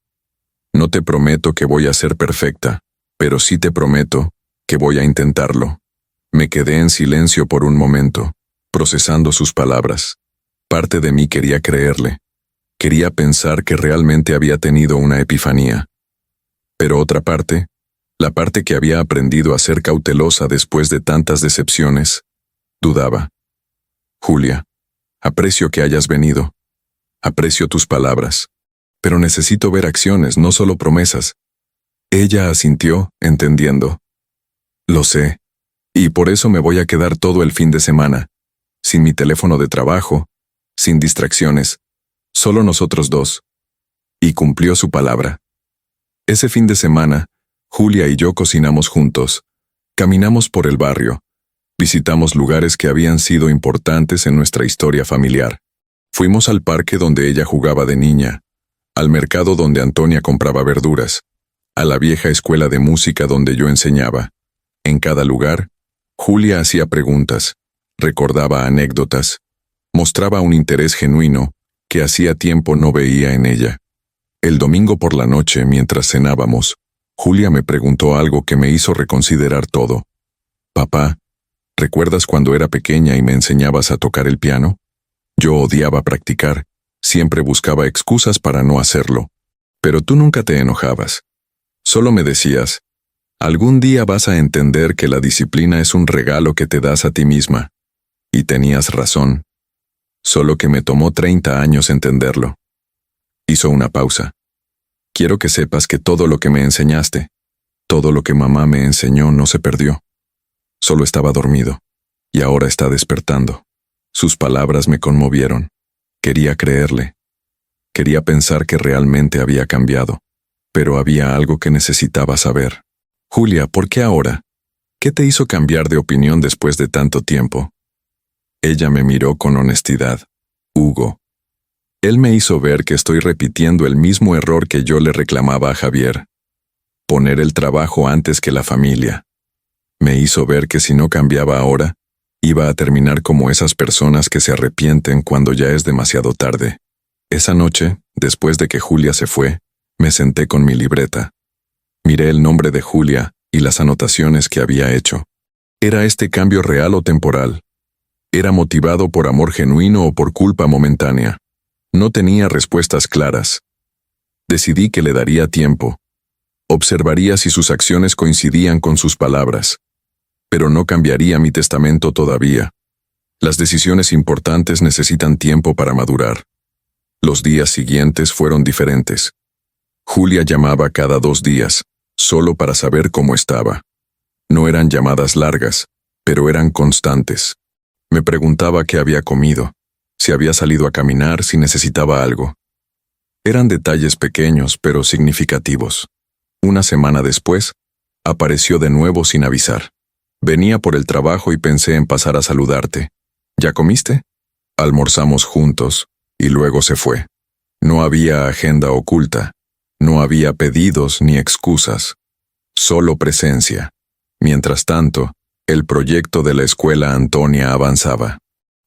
No te prometo que voy a ser perfecta, pero sí te prometo que voy a intentarlo. Me quedé en silencio por un momento, procesando sus palabras. Parte de mí quería creerle. Quería pensar que realmente había tenido una epifanía. Pero otra parte, la parte que había aprendido a ser cautelosa después de tantas decepciones, dudaba. Julia, aprecio que hayas venido. Aprecio tus palabras. Pero necesito ver acciones, no solo promesas. Ella asintió, entendiendo. Lo sé. Y por eso me voy a quedar todo el fin de semana. Sin mi teléfono de trabajo, sin distracciones. Solo nosotros dos. Y cumplió su palabra. Ese fin de semana, Julia y yo cocinamos juntos. Caminamos por el barrio. Visitamos lugares que habían sido importantes en nuestra historia familiar. Fuimos al parque donde ella jugaba de niña, al mercado donde Antonia compraba verduras, a la vieja escuela de música donde yo enseñaba. En cada lugar, Julia hacía preguntas, recordaba anécdotas, mostraba un interés genuino que hacía tiempo no veía en ella. El domingo por la noche, mientras cenábamos, Julia me preguntó algo que me hizo reconsiderar todo. Papá, ¿recuerdas cuando era pequeña y me enseñabas a tocar el piano? Yo odiaba practicar, siempre buscaba excusas para no hacerlo. Pero tú nunca te enojabas. Solo me decías, algún día vas a entender que la disciplina es un regalo que te das a ti misma. Y tenías razón. Solo que me tomó 30 años entenderlo. Hizo una pausa. Quiero que sepas que todo lo que me enseñaste, todo lo que mamá me enseñó no se perdió. Solo estaba dormido. Y ahora está despertando. Sus palabras me conmovieron. Quería creerle. Quería pensar que realmente había cambiado. Pero había algo que necesitaba saber. Julia, ¿por qué ahora? ¿Qué te hizo cambiar de opinión después de tanto tiempo? Ella me miró con honestidad. Hugo. Él me hizo ver que estoy repitiendo el mismo error que yo le reclamaba a Javier. Poner el trabajo antes que la familia. Me hizo ver que si no cambiaba ahora, iba a terminar como esas personas que se arrepienten cuando ya es demasiado tarde. Esa noche, después de que Julia se fue, me senté con mi libreta. Miré el nombre de Julia y las anotaciones que había hecho. ¿Era este cambio real o temporal? ¿Era motivado por amor genuino o por culpa momentánea? No tenía respuestas claras. Decidí que le daría tiempo. Observaría si sus acciones coincidían con sus palabras. Pero no cambiaría mi testamento todavía. Las decisiones importantes necesitan tiempo para madurar. Los días siguientes fueron diferentes. Julia llamaba cada 2 días, solo para saber cómo estaba. No eran llamadas largas, pero eran constantes. Me preguntaba qué había comido, si había salido a caminar, si necesitaba algo. Eran detalles pequeños, pero significativos. Una semana después, apareció de nuevo sin avisar. Venía por el trabajo y pensé en pasar a saludarte. ¿Ya comiste? Almorzamos juntos, y luego se fue. No había agenda oculta. No había pedidos ni excusas. Solo presencia. Mientras tanto, el proyecto de la escuela Antonia avanzaba.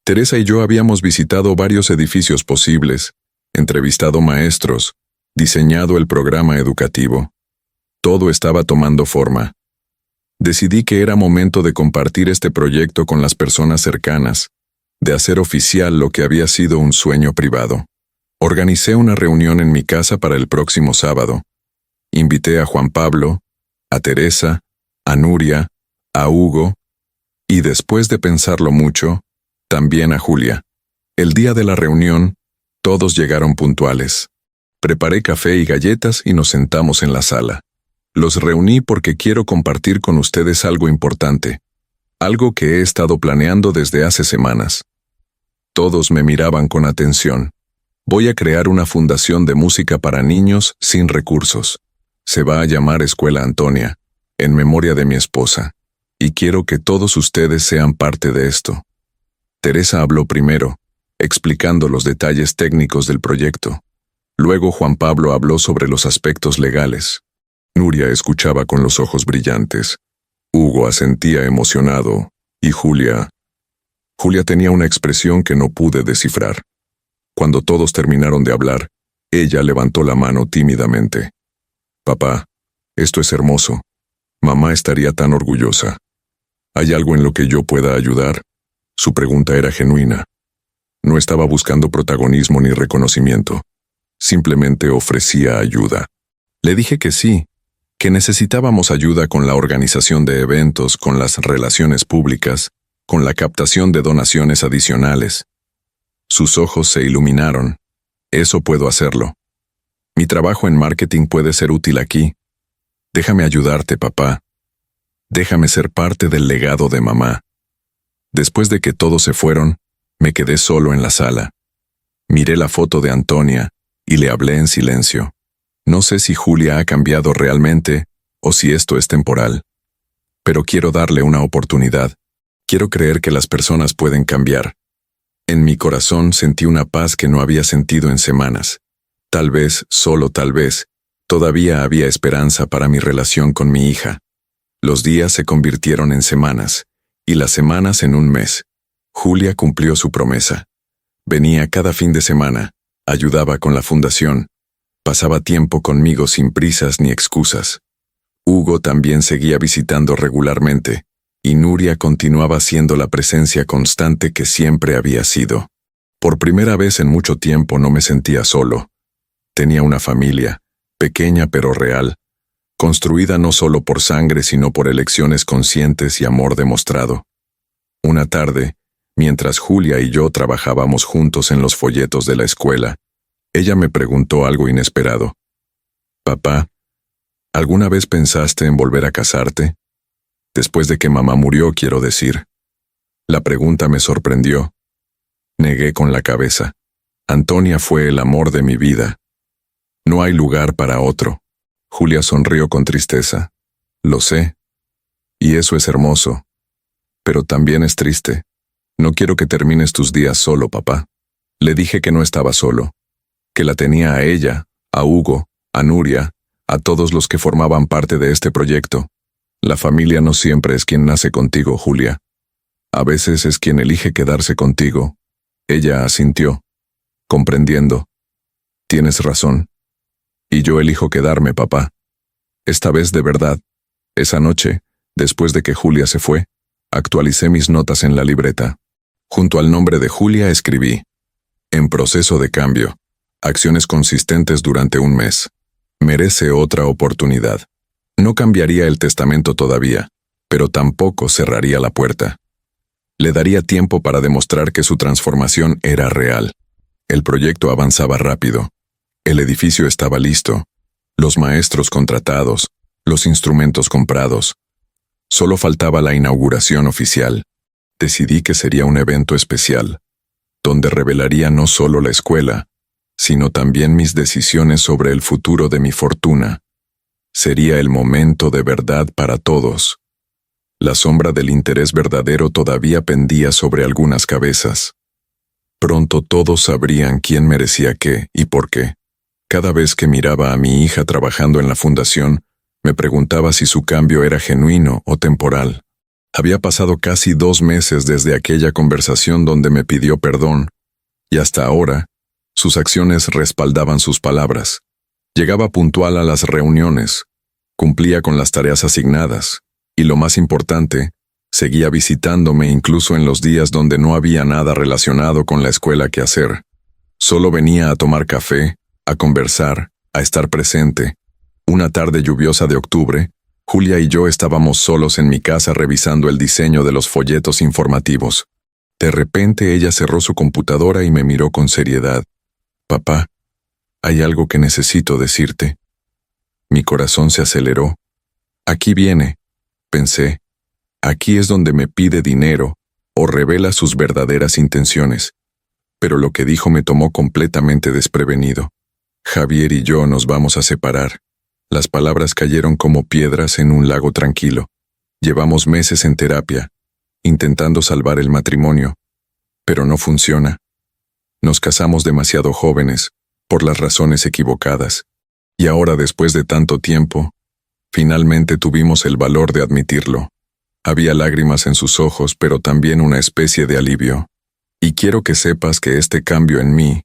Teresa y yo habíamos visitado varios edificios posibles, entrevistado maestros, diseñado el programa educativo. Todo estaba tomando forma. Decidí que era momento de compartir este proyecto con las personas cercanas, de hacer oficial lo que había sido un sueño privado. Organicé una reunión en mi casa para el próximo sábado. Invité a Juan Pablo, a Teresa, a Nuria, a Hugo, y después de pensarlo mucho, también a Julia. El día de la reunión, todos llegaron puntuales. Preparé café y galletas y nos sentamos en la sala. Los reuní porque quiero compartir con ustedes algo importante, algo que he estado planeando desde hace semanas. Todos me miraban con atención. Voy a crear una fundación de música para niños sin recursos. Se va a llamar Escuela Antonia, en memoria de mi esposa. y quiero que todos ustedes sean parte de esto. Teresa habló primero, explicando los detalles técnicos del proyecto. Luego Juan Pablo habló sobre los aspectos legales. Nuria escuchaba con los ojos brillantes. Hugo asentía emocionado, y Julia tenía una expresión que no pude descifrar. Cuando todos terminaron de hablar, ella levantó la mano tímidamente. Papá, esto es hermoso. Mamá estaría tan orgullosa. ¿Hay algo en lo que yo pueda ayudar? Su pregunta era genuina. No estaba buscando protagonismo ni reconocimiento. Simplemente ofrecía ayuda. Le dije que sí, que necesitábamos ayuda con la organización de eventos, con las relaciones públicas, con la captación de donaciones adicionales. Sus ojos se iluminaron. Eso puedo hacerlo. Mi trabajo en marketing puede ser útil aquí. Déjame ayudarte, papá. Déjame ser parte del legado de mamá. Después de que todos se fueron, me quedé solo en la sala. Miré la foto de Antonia y le hablé en silencio. No sé si Julia ha cambiado realmente o si esto es temporal. Pero quiero darle una oportunidad. Quiero creer que las personas pueden cambiar. En mi corazón sentí una paz que no había sentido en semanas. Tal vez, solo tal vez, todavía había esperanza para mi relación con mi hija. Los días se convirtieron en semanas, y las semanas en un mes. Julia cumplió su promesa. Venía cada fin de semana, ayudaba con la fundación, pasaba tiempo conmigo sin prisas ni excusas. Hugo también seguía visitando regularmente, y Nuria continuaba siendo la presencia constante que siempre había sido. Por primera vez en mucho tiempo no me sentía solo. Tenía una familia, pequeña pero real, construida no solo por sangre sino por elecciones conscientes y amor demostrado. Una tarde, mientras Julia y yo trabajábamos juntos en los folletos de la escuela, ella me preguntó algo inesperado. «Papá, ¿alguna vez pensaste en volver a casarte? Después de que mamá murió, quiero decir». La pregunta me sorprendió. Negué con la cabeza. Antonia fue el amor de mi vida. No hay lugar para otro. Julia sonrió con tristeza. Lo sé. Y eso es hermoso. Pero también es triste. No quiero que termines tus días solo, papá. Le dije que no estaba solo. Que la tenía a ella, a Hugo, a Nuria, a todos los que formaban parte de este proyecto. La familia no siempre es quien nace contigo, Julia. A veces es quien elige quedarse contigo. Ella asintió, comprendiendo. Tienes razón. Y yo elijo quedarme, papá. Esta vez de verdad. Esa noche, después de que Julia se fue, actualicé mis notas en la libreta. Junto al nombre de Julia escribí: en proceso de cambio. Acciones consistentes durante un mes. Merece otra oportunidad. No cambiaría el testamento todavía, pero tampoco cerraría la puerta. Le daría tiempo para demostrar que su transformación era real. El proyecto avanzaba rápido. El edificio estaba listo. Los maestros contratados, los instrumentos comprados. Solo faltaba la inauguración oficial. Decidí que sería un evento especial, donde revelaría no solo la escuela, sino también mis decisiones sobre el futuro de mi fortuna. Sería el momento de verdad para todos. La sombra del interés verdadero todavía pendía sobre algunas cabezas. Pronto todos sabrían quién merecía qué y por qué. Cada vez que miraba a mi hija trabajando en la fundación, me preguntaba si su cambio era genuino o temporal. Había pasado casi 2 meses desde aquella conversación donde me pidió perdón, y hasta ahora, sus acciones respaldaban sus palabras. Llegaba puntual a las reuniones, cumplía con las tareas asignadas, y lo más importante, seguía visitándome incluso en los días donde no había nada relacionado con la escuela que hacer. Solo venía a tomar café, a conversar, a estar presente. Una tarde lluviosa de octubre, Julia y yo estábamos solos en mi casa revisando el diseño de los folletos informativos. De repente ella cerró su computadora y me miró con seriedad. «Papá, hay algo que necesito decirte». Mi corazón se aceleró. «Aquí viene», pensé. «Aquí es donde me pide dinero o revela sus verdaderas intenciones». Pero lo que dijo me tomó completamente desprevenido. «Javier y yo nos vamos a separar». Las palabras cayeron como piedras en un lago tranquilo. Llevamos meses en terapia, intentando salvar el matrimonio, pero no funciona. Nos casamos demasiado jóvenes, por las razones equivocadas, y ahora después de tanto tiempo, finalmente tuvimos el valor de admitirlo. Había lágrimas en sus ojos, pero también una especie de alivio. Y quiero que sepas que este cambio en mí,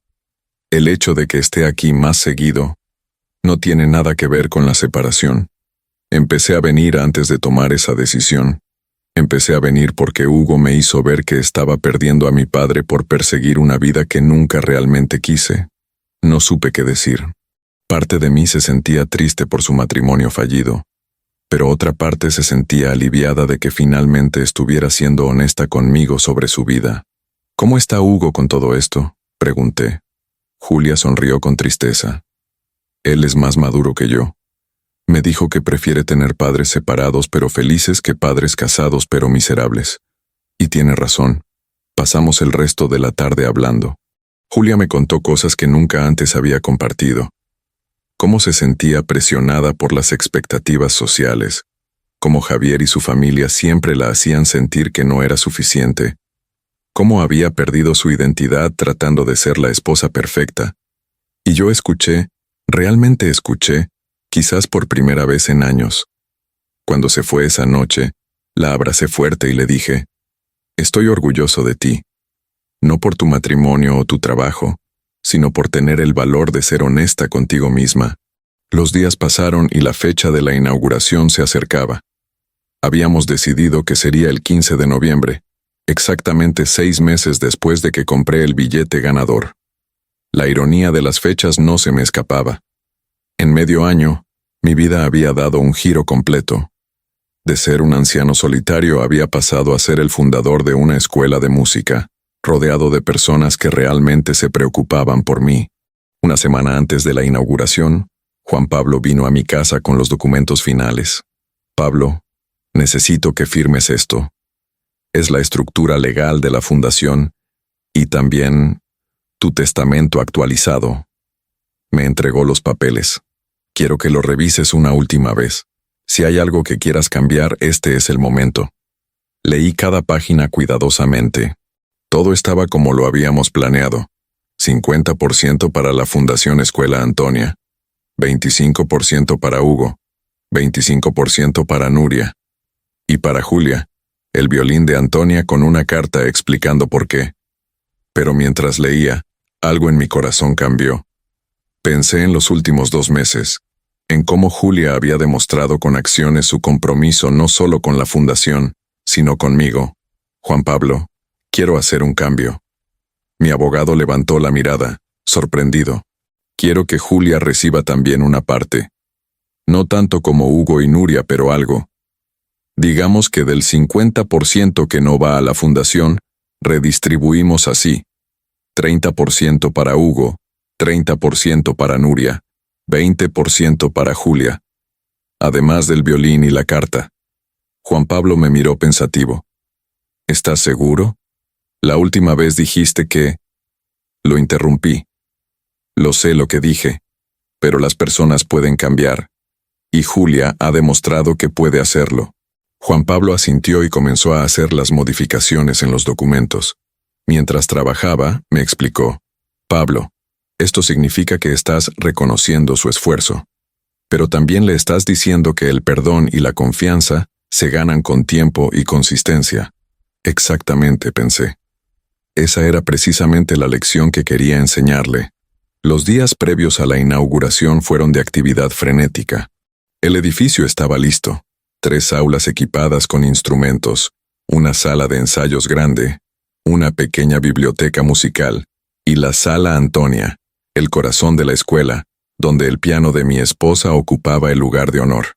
el hecho de que esté aquí más seguido, no tiene nada que ver con la separación. Empecé a venir antes de tomar esa decisión. Empecé a venir porque Hugo me hizo ver que estaba perdiendo a mi padre por perseguir una vida que nunca realmente quise. No supe qué decir. Parte de mí se sentía triste por su matrimonio fallido, pero otra parte se sentía aliviada de que finalmente estuviera siendo honesta conmigo sobre su vida. ¿Cómo está Hugo con todo esto?, pregunté. Julia sonrió con tristeza. Él es más maduro que yo. Me dijo que prefiere tener padres separados pero felices que padres casados pero miserables. Y tiene razón. Pasamos el resto de la tarde hablando. Julia me contó cosas que nunca antes había compartido. Cómo se sentía presionada por las expectativas sociales, cómo Javier y su familia siempre la hacían sentir que no era suficiente, cómo había perdido su identidad tratando de ser la esposa perfecta. Y yo escuché, realmente escuché, quizás por primera vez en años. Cuando se fue esa noche, la abracé fuerte y le dije, «Estoy orgulloso de ti, no por tu matrimonio o tu trabajo, sino por tener el valor de ser honesta contigo misma». Los días pasaron y la fecha de la inauguración se acercaba. Habíamos decidido que sería el 15 de noviembre, exactamente 6 meses después de que compré el billete ganador. La ironía de las fechas no se me escapaba. En medio año, mi vida había dado un giro completo. De ser un anciano solitario había pasado a ser el fundador de una escuela de música, rodeado de personas que realmente se preocupaban por mí. Una semana antes de la inauguración, Juan Pablo vino a mi casa con los documentos finales. «Pablo, necesito que firmes esto. Es la estructura legal de la fundación y también tu testamento actualizado». Me entregó los papeles. «Quiero que lo revises una última vez. Si hay algo que quieras cambiar, este es el momento». Leí cada página cuidadosamente. Todo estaba como lo habíamos planeado. 50% para la Fundación Escuela Antonia, 25% para Hugo, 25% para Nuria. Y para Julia, el violín de Antonia con una carta explicando por qué. Pero mientras leía, algo en mi corazón cambió. Pensé en los últimos 2 meses, en cómo Julia había demostrado con acciones su compromiso no solo con la fundación, sino conmigo. «Juan Pablo, quiero hacer un cambio». Mi abogado levantó la mirada, sorprendido. «Quiero que Julia reciba también una parte. No tanto como Hugo y Nuria, pero algo. Digamos que del 50% que no va a la fundación, redistribuimos así. 30% para Hugo, 30% para Nuria, 20% para Julia. Además del violín y la carta». Juan Pablo me miró pensativo. «¿Estás seguro? La última vez dijiste que...». Lo interrumpí. «Lo sé lo que dije, pero las personas pueden cambiar, y Julia ha demostrado que puede hacerlo». Juan Pablo asintió y comenzó a hacer las modificaciones en los documentos. Mientras trabajaba, me explicó: «Pablo, esto significa que estás reconociendo su esfuerzo, pero también le estás diciendo que el perdón y la confianza se ganan con tiempo y consistencia». «Exactamente», pensé. Esa era precisamente la lección que quería enseñarle. Los días previos a la inauguración fueron de actividad frenética. El edificio estaba listo. 3 aulas equipadas con instrumentos, una sala de ensayos grande, una pequeña biblioteca musical, y la sala Antonia, el corazón de la escuela, donde el piano de mi esposa ocupaba el lugar de honor.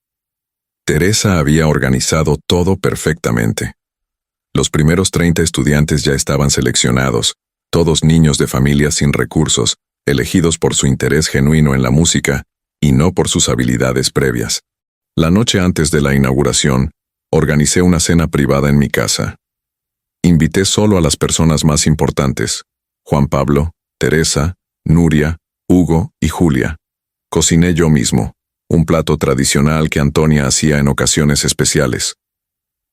Teresa había organizado todo perfectamente. Los primeros 30 estudiantes ya estaban seleccionados, todos niños de familias sin recursos, elegidos por su interés genuino en la música y no por sus habilidades previas. La noche antes de la inauguración, organicé una cena privada en mi casa. Invité solo a las personas más importantes: Juan Pablo, Teresa, Nuria, Hugo y Julia. Cociné yo mismo, un plato tradicional que Antonia hacía en ocasiones especiales.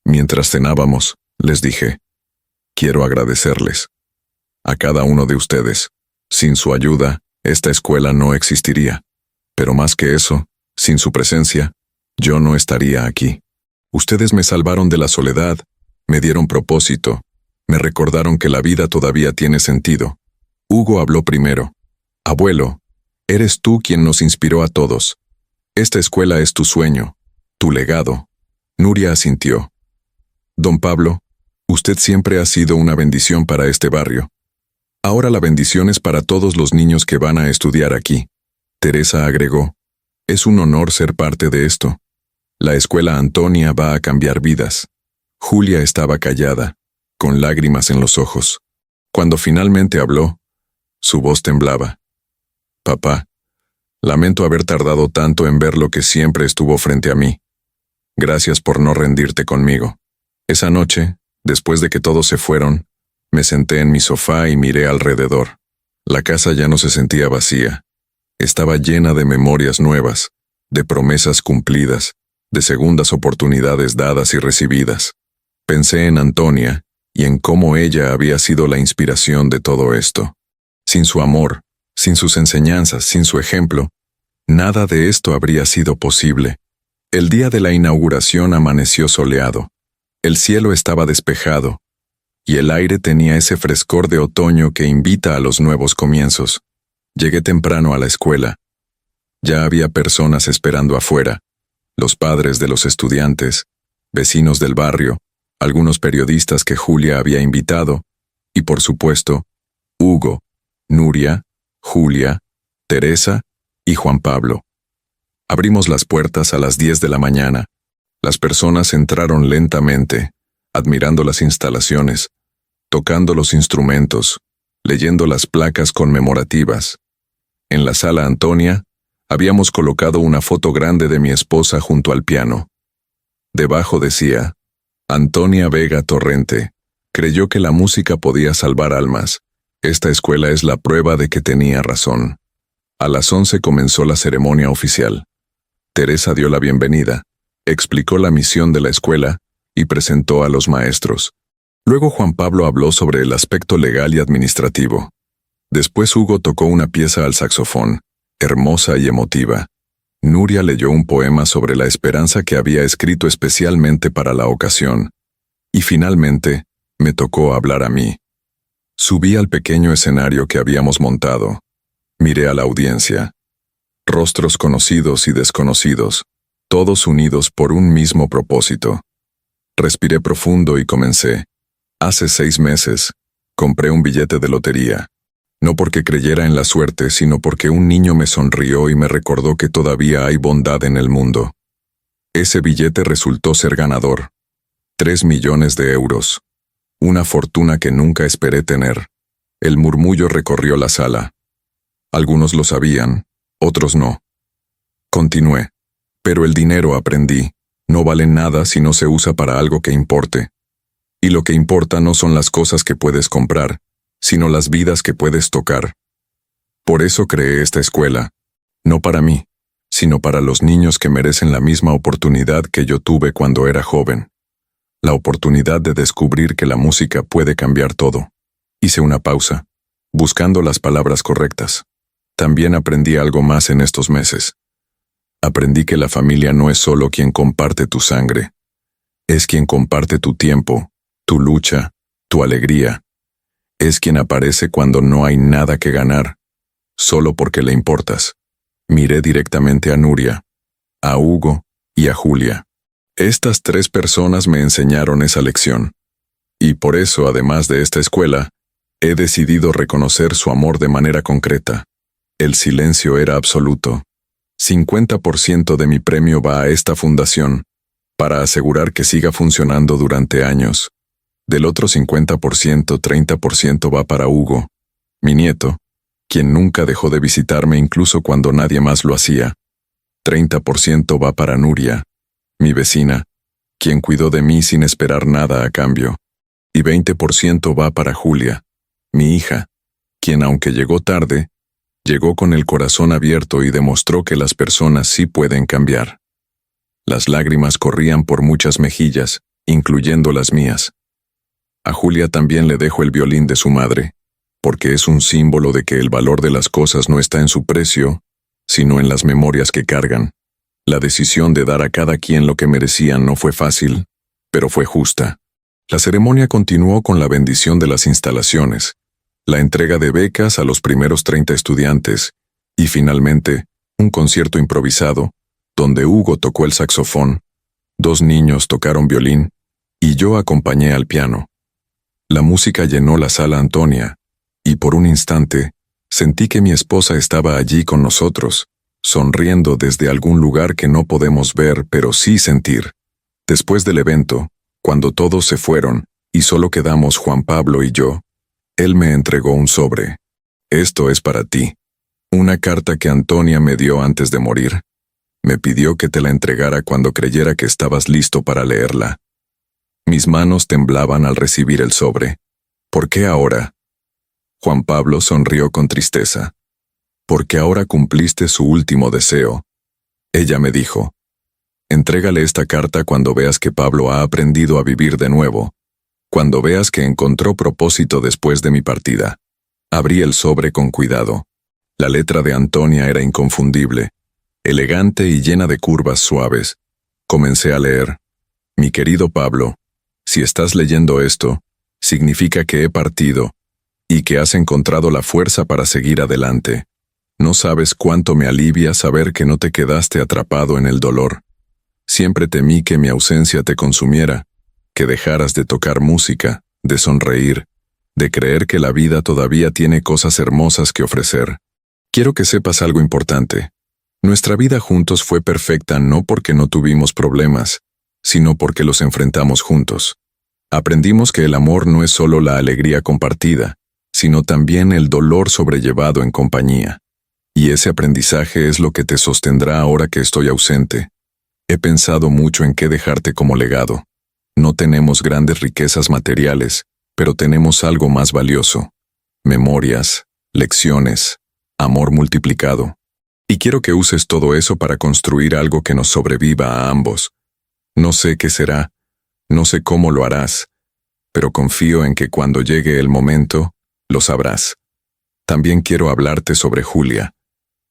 Mientras cenábamos, les dije, quiero agradecerles. A cada uno de ustedes. Sin su ayuda, esta escuela no existiría. Pero más que eso, sin su presencia, yo no estaría aquí. Ustedes me salvaron de la soledad, me dieron propósito, me recordaron que la vida todavía tiene sentido. Hugo habló primero. Abuelo, eres tú quien nos inspiró a todos. Esta escuela es tu sueño, tu legado. Nuria asintió. Don Pablo, usted siempre ha sido una bendición para este barrio. Ahora la bendición es para todos los niños que van a estudiar aquí. Teresa agregó, es un honor ser parte de esto. La escuela Antonia va a cambiar vidas. Julia estaba callada, con lágrimas en los ojos. Cuando finalmente habló, su voz temblaba. Papá, lamento haber tardado tanto en ver lo que siempre estuvo frente a mí. Gracias por no rendirte conmigo. Esa noche, después de que todos se fueron, me senté en mi sofá y miré alrededor. La casa ya no se sentía vacía. Estaba llena de memorias nuevas, de promesas cumplidas, de segundas oportunidades dadas y recibidas. Pensé en Antonia y en cómo ella había sido la inspiración de todo esto. Sin su amor, sin sus enseñanzas, sin su ejemplo, nada de esto habría sido posible. El día de la inauguración amaneció soleado. El cielo estaba despejado, y el aire tenía ese frescor de otoño que invita a los nuevos comienzos. Llegué temprano a la escuela. Ya había personas esperando afuera, los padres de los estudiantes, vecinos del barrio, algunos periodistas que Julia había invitado, y por supuesto, Hugo, Nuria, Julia, Teresa y Juan Pablo. Abrimos las puertas a las 10 de la mañana. Las personas entraron lentamente, admirando las instalaciones, tocando los instrumentos, leyendo las placas conmemorativas. En la sala Antonia, habíamos colocado una foto grande de mi esposa junto al piano. Debajo decía, Antonia Vega Torrente, creyó que la música podía salvar almas. Esta escuela es la prueba de que tenía razón. A las 11 comenzó la ceremonia oficial. Teresa dio la bienvenida, explicó la misión de la escuela y presentó a los maestros. Luego Juan Pablo habló sobre el aspecto legal y administrativo. Después Hugo tocó una pieza al saxofón, hermosa y emotiva. Nuria leyó un poema sobre la esperanza que había escrito especialmente para la ocasión. Y finalmente, me tocó hablar a mí. Subí al pequeño escenario que habíamos montado. Miré a la audiencia. Rostros conocidos y desconocidos, todos unidos por un mismo propósito. Respiré profundo y comencé. Hace 6 meses, compré un billete de lotería. No porque creyera en la suerte, sino porque un niño me sonrió y me recordó que todavía hay bondad en el mundo. Ese billete resultó ser ganador. 3 millones de euros. Una fortuna que nunca esperé tener. El murmullo recorrió la sala. Algunos lo sabían, otros no. Continué. Pero el dinero, aprendí, no vale nada si no se usa para algo que importe. Y lo que importa no son las cosas que puedes comprar, sino las vidas que puedes tocar. Por eso creé esta escuela, no para mí, sino para los niños que merecen la misma oportunidad que yo tuve cuando era joven. La oportunidad de descubrir que la música puede cambiar todo. Hice una pausa, buscando las palabras correctas. También aprendí algo más en estos meses. Aprendí que la familia no es solo quien comparte tu sangre. Es quien comparte tu tiempo, tu lucha, tu alegría. Es quien aparece cuando no hay nada que ganar, solo porque le importas. Miré directamente a Nuria, a Hugo y a Julia. Estas 3 personas me enseñaron esa lección. Y por eso, además de esta escuela, he decidido reconocer su amor de manera concreta. El silencio era absoluto. 50% de mi premio va a esta fundación, para asegurar que siga funcionando durante años. Del otro 50%, 30% va para Hugo, mi nieto, quien nunca dejó de visitarme incluso cuando nadie más lo hacía. 30% va para Nuria, mi vecina, quien cuidó de mí sin esperar nada a cambio. Y 20% va para Julia, mi hija, quien aunque llegó tarde, llegó con el corazón abierto y demostró que las personas sí pueden cambiar. Las lágrimas corrían por muchas mejillas, incluyendo las mías. A Julia también le dejo el violín de su madre, porque es un símbolo de que el valor de las cosas no está en su precio, sino en las memorias que cargan. La decisión de dar a cada quien lo que merecían no fue fácil, pero fue justa. La ceremonia continuó con la bendición de las instalaciones, la entrega de becas a los primeros 30 estudiantes, y finalmente, un concierto improvisado, donde Hugo tocó el saxofón, 2 niños tocaron violín, y yo acompañé al piano. La música llenó la sala Antonia, y por un instante, sentí que mi esposa estaba allí con nosotros, sonriendo desde algún lugar que no podemos ver pero sí sentir. Después del evento, cuando todos se fueron, y solo quedamos Juan Pablo y yo, él me entregó un sobre. Esto es para ti. Una carta que Antonia me dio antes de morir. Me pidió que te la entregara cuando creyera que estabas listo para leerla. Mis manos temblaban al recibir el sobre. ¿Por qué ahora? Juan Pablo sonrió con tristeza. Porque ahora cumpliste su último deseo. Ella me dijo, entrégale esta carta cuando veas que Pablo ha aprendido a vivir de nuevo, cuando veas que encontró propósito después de mi partida. Abrí el sobre con cuidado. La letra de Antonia era inconfundible, elegante y llena de curvas suaves. Comencé a leer. Mi querido Pablo, si estás leyendo esto, significa que he partido, y que has encontrado la fuerza para seguir adelante. No sabes cuánto me alivia saber que no te quedaste atrapado en el dolor. Siempre temí que mi ausencia te consumiera, que dejaras de tocar música, de sonreír, de creer que la vida todavía tiene cosas hermosas que ofrecer. Quiero que sepas algo importante. Nuestra vida juntos fue perfecta no porque no tuvimos problemas, sino porque los enfrentamos juntos. Aprendimos que el amor no es solo la alegría compartida, sino también el dolor sobrellevado en compañía. Y ese aprendizaje es lo que te sostendrá ahora que estoy ausente. He pensado mucho en qué dejarte como legado. No tenemos grandes riquezas materiales, pero tenemos algo más valioso. Memorias, lecciones, amor multiplicado. Y quiero que uses todo eso para construir algo que nos sobreviva a ambos. No sé qué será, no sé cómo lo harás, pero confío en que cuando llegue el momento, lo sabrás. También quiero hablarte sobre Julia.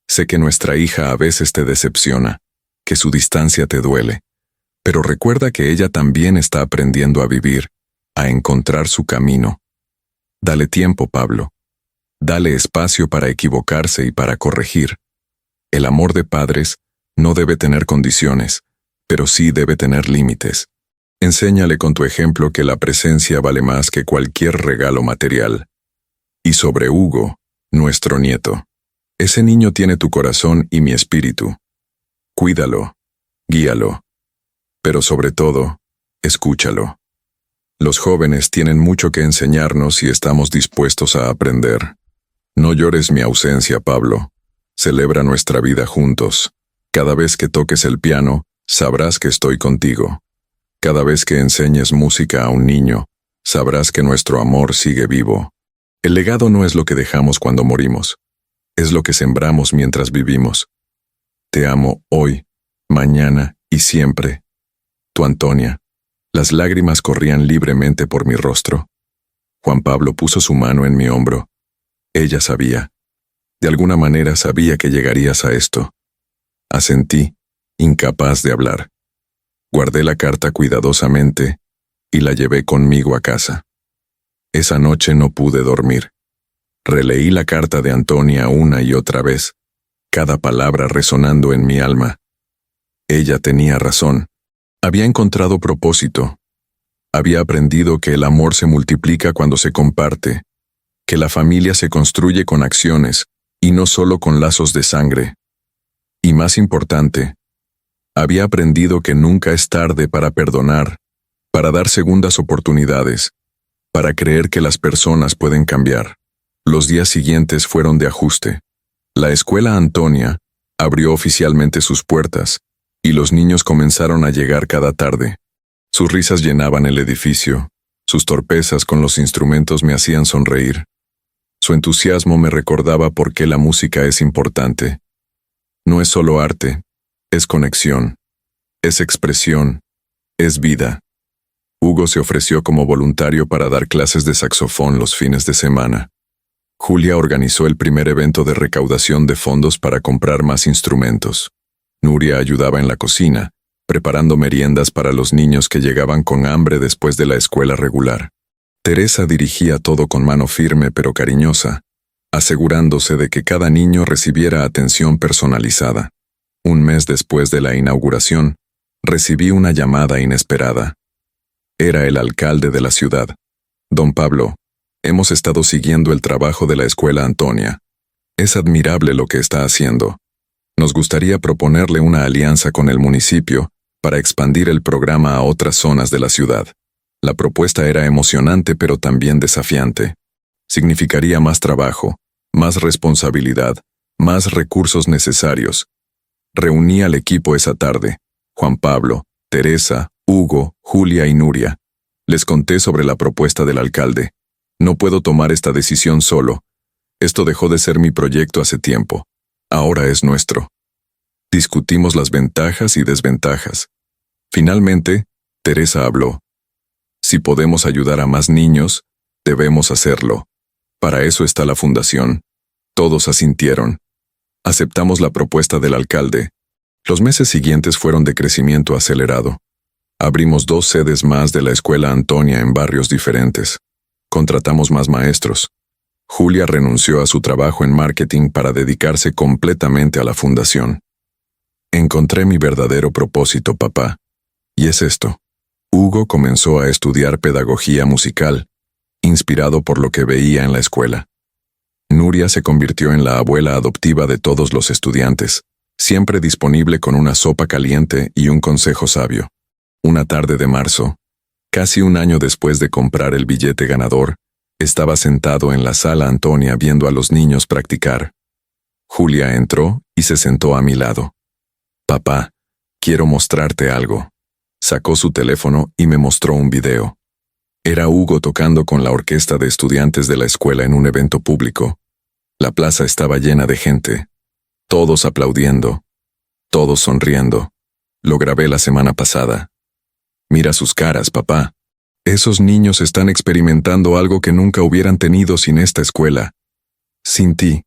Sé que nuestra hija a veces te decepciona, que su distancia te duele, pero recuerda que ella también está aprendiendo a vivir, a encontrar su camino. Dale tiempo, Pablo. Dale espacio para equivocarse y para corregir. El amor de padres no debe tener condiciones, pero sí debe tener límites. Enséñale con tu ejemplo que la presencia vale más que cualquier regalo material. Y sobre Hugo, nuestro nieto. Ese niño tiene tu corazón y mi espíritu. Cuídalo, guíalo, pero sobre todo, escúchalo. Los jóvenes tienen mucho que enseñarnos si estamos dispuestos a aprender. No llores mi ausencia, Pablo. Celebra nuestra vida juntos. Cada vez que toques el piano, sabrás que estoy contigo. Cada vez que enseñes música a un niño, sabrás que nuestro amor sigue vivo. El legado no es lo que dejamos cuando morimos. Es lo que sembramos mientras vivimos. Te amo hoy, mañana y siempre. Tu Antonia. Las lágrimas corrían libremente por mi rostro. Juan Pablo puso su mano en mi hombro. Ella sabía. De alguna manera sabía que llegarías a esto. Asentí, incapaz de hablar. Guardé la carta cuidadosamente y la llevé conmigo a casa. Esa noche no pude dormir. Releí la carta de Antonia una y otra vez, cada palabra resonando en mi alma. Ella tenía razón. Había encontrado propósito. Había aprendido que el amor se multiplica cuando se comparte, que la familia se construye con acciones y no solo con lazos de sangre. Y más importante, había aprendido que nunca es tarde para perdonar, para dar segundas oportunidades, para creer que las personas pueden cambiar. Los días siguientes fueron de ajuste. La escuela Antonia abrió oficialmente sus puertas, y los niños comenzaron a llegar cada tarde. Sus risas llenaban el edificio, sus torpezas con los instrumentos me hacían sonreír. Su entusiasmo me recordaba por qué la música es importante. No es solo arte, es conexión, es expresión, es vida. Hugo se ofreció como voluntario para dar clases de saxofón los fines de semana. Julia organizó el primer evento de recaudación de fondos para comprar más instrumentos. Nuria ayudaba en la cocina, preparando meriendas para los niños que llegaban con hambre después de la escuela regular. Teresa dirigía todo con mano firme pero cariñosa, asegurándose de que cada niño recibiera atención personalizada. Un mes después de la inauguración, recibí una llamada inesperada. Era el alcalde de la ciudad. Don Pablo, hemos estado siguiendo el trabajo de la Escuela Antonia. Es admirable lo que está haciendo. Nos gustaría proponerle una alianza con el municipio para expandir el programa a otras zonas de la ciudad. La propuesta era emocionante pero también desafiante. Significaría más trabajo, más responsabilidad, más recursos necesarios. Reuní al equipo esa tarde: Juan Pablo, Teresa, Hugo, Julia y Nuria. Les conté sobre la propuesta del alcalde. No puedo tomar esta decisión solo. Esto dejó de ser mi proyecto hace tiempo. Ahora es nuestro. Discutimos las ventajas y desventajas. Finalmente, Teresa habló. Si podemos ayudar a más niños, debemos hacerlo. Para eso está la fundación. Todos asintieron. Aceptamos la propuesta del alcalde. Los meses siguientes fueron de crecimiento acelerado. Abrimos 2 sedes más de la Escuela Antonia en barrios diferentes. Contratamos más maestros. Julia renunció a su trabajo en marketing para dedicarse completamente a la fundación. Encontré mi verdadero propósito, papá. Y es esto. Hugo comenzó a estudiar pedagogía musical, inspirado por lo que veía en la escuela. Nuria se convirtió en la abuela adoptiva de todos los estudiantes, siempre disponible con una sopa caliente y un consejo sabio. Una tarde de marzo, casi un año después de comprar el billete ganador, estaba sentado en la sala Antonia viendo a los niños practicar. Julia entró y se sentó a mi lado. Papá, quiero mostrarte algo. Sacó su teléfono y me mostró un video. Era Hugo tocando con la orquesta de estudiantes de la escuela en un evento público. La plaza estaba llena de gente. Todos aplaudiendo. Todos sonriendo. Lo grabé la semana pasada. Mira sus caras, papá. Esos niños están experimentando algo que nunca hubieran tenido sin esta escuela. Sin ti.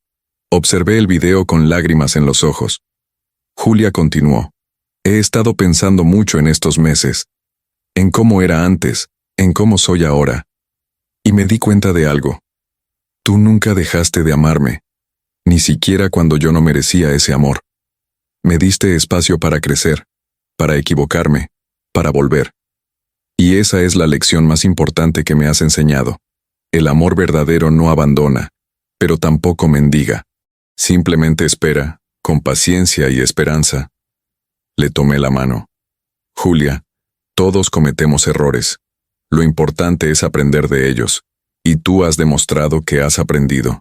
Observé el video con lágrimas en los ojos. Julia continuó. He estado pensando mucho en estos meses. En cómo era antes, en cómo soy ahora. Y me di cuenta de algo. Tú nunca dejaste de amarme. Ni siquiera cuando yo no merecía ese amor. Me diste espacio para crecer, para equivocarme, para volver. Y esa es la lección más importante que me has enseñado. El amor verdadero no abandona, pero tampoco mendiga. Simplemente espera, con paciencia y esperanza. Le tomé la mano. Julia, todos cometemos errores. Lo importante es aprender de ellos, y tú has demostrado que has aprendido.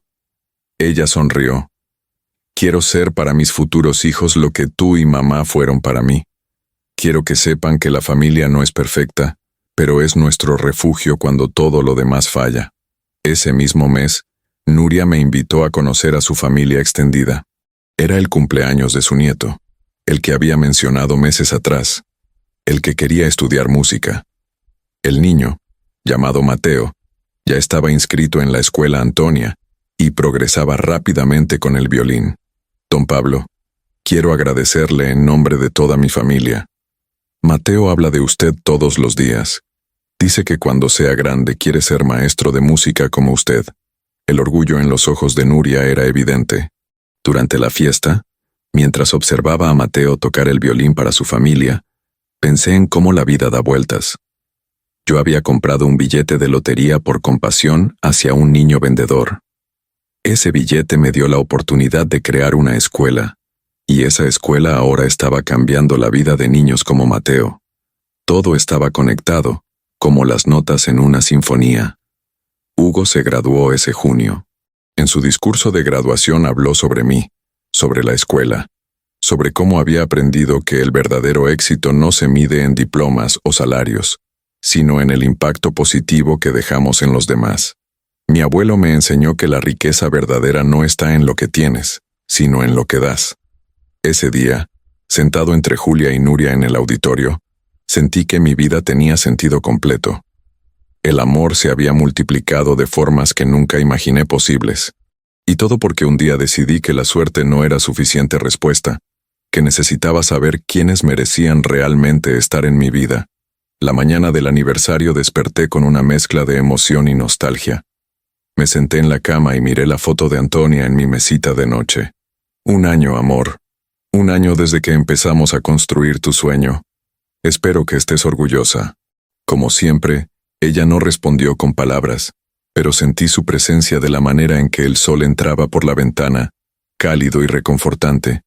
Ella sonrió. Quiero ser para mis futuros hijos lo que tú y mamá fueron para mí. Quiero que sepan que la familia no es perfecta, pero es nuestro refugio cuando todo lo demás falla. Ese mismo mes, Nuria me invitó a conocer a su familia extendida. Era el cumpleaños de su nieto, el que había mencionado meses atrás, el que quería estudiar música. El niño, llamado Mateo, ya estaba inscrito en la Escuela Antonia y progresaba rápidamente con el violín. Don Pablo, quiero agradecerle en nombre de toda mi familia. Mateo habla de usted todos los días. Dice que cuando sea grande quiere ser maestro de música como usted. El orgullo en los ojos de Nuria era evidente. Durante la fiesta, mientras observaba a Mateo tocar el violín para su familia, pensé en cómo la vida da vueltas. Yo había comprado un billete de lotería por compasión hacia un niño vendedor. Ese billete me dio la oportunidad de crear una escuela, y esa escuela ahora estaba cambiando la vida de niños como Mateo. Todo estaba conectado, como las notas en una sinfonía. Hugo se graduó ese junio. En su discurso de graduación habló sobre mí, sobre la escuela, sobre cómo había aprendido que el verdadero éxito no se mide en diplomas o salarios, sino en el impacto positivo que dejamos en los demás. Mi abuelo me enseñó que la riqueza verdadera no está en lo que tienes, sino en lo que das. Ese día, sentado entre Julia y Nuria en el auditorio, Sentí que mi vida tenía sentido completo. El amor se había multiplicado de formas que nunca imaginé posibles. Y todo porque un día decidí que la suerte no era suficiente respuesta, que necesitaba saber quiénes merecían realmente estar en mi vida. La mañana del aniversario desperté con una mezcla de emoción y nostalgia. Me senté en la cama y miré la foto de Antonia en mi mesita de noche. 1 año, amor. 1 año desde que empezamos a construir tu sueño. Espero que estés orgullosa. Como siempre, ella no respondió con palabras, pero sentí su presencia de la manera en que el sol entraba por la ventana, cálido y reconfortante.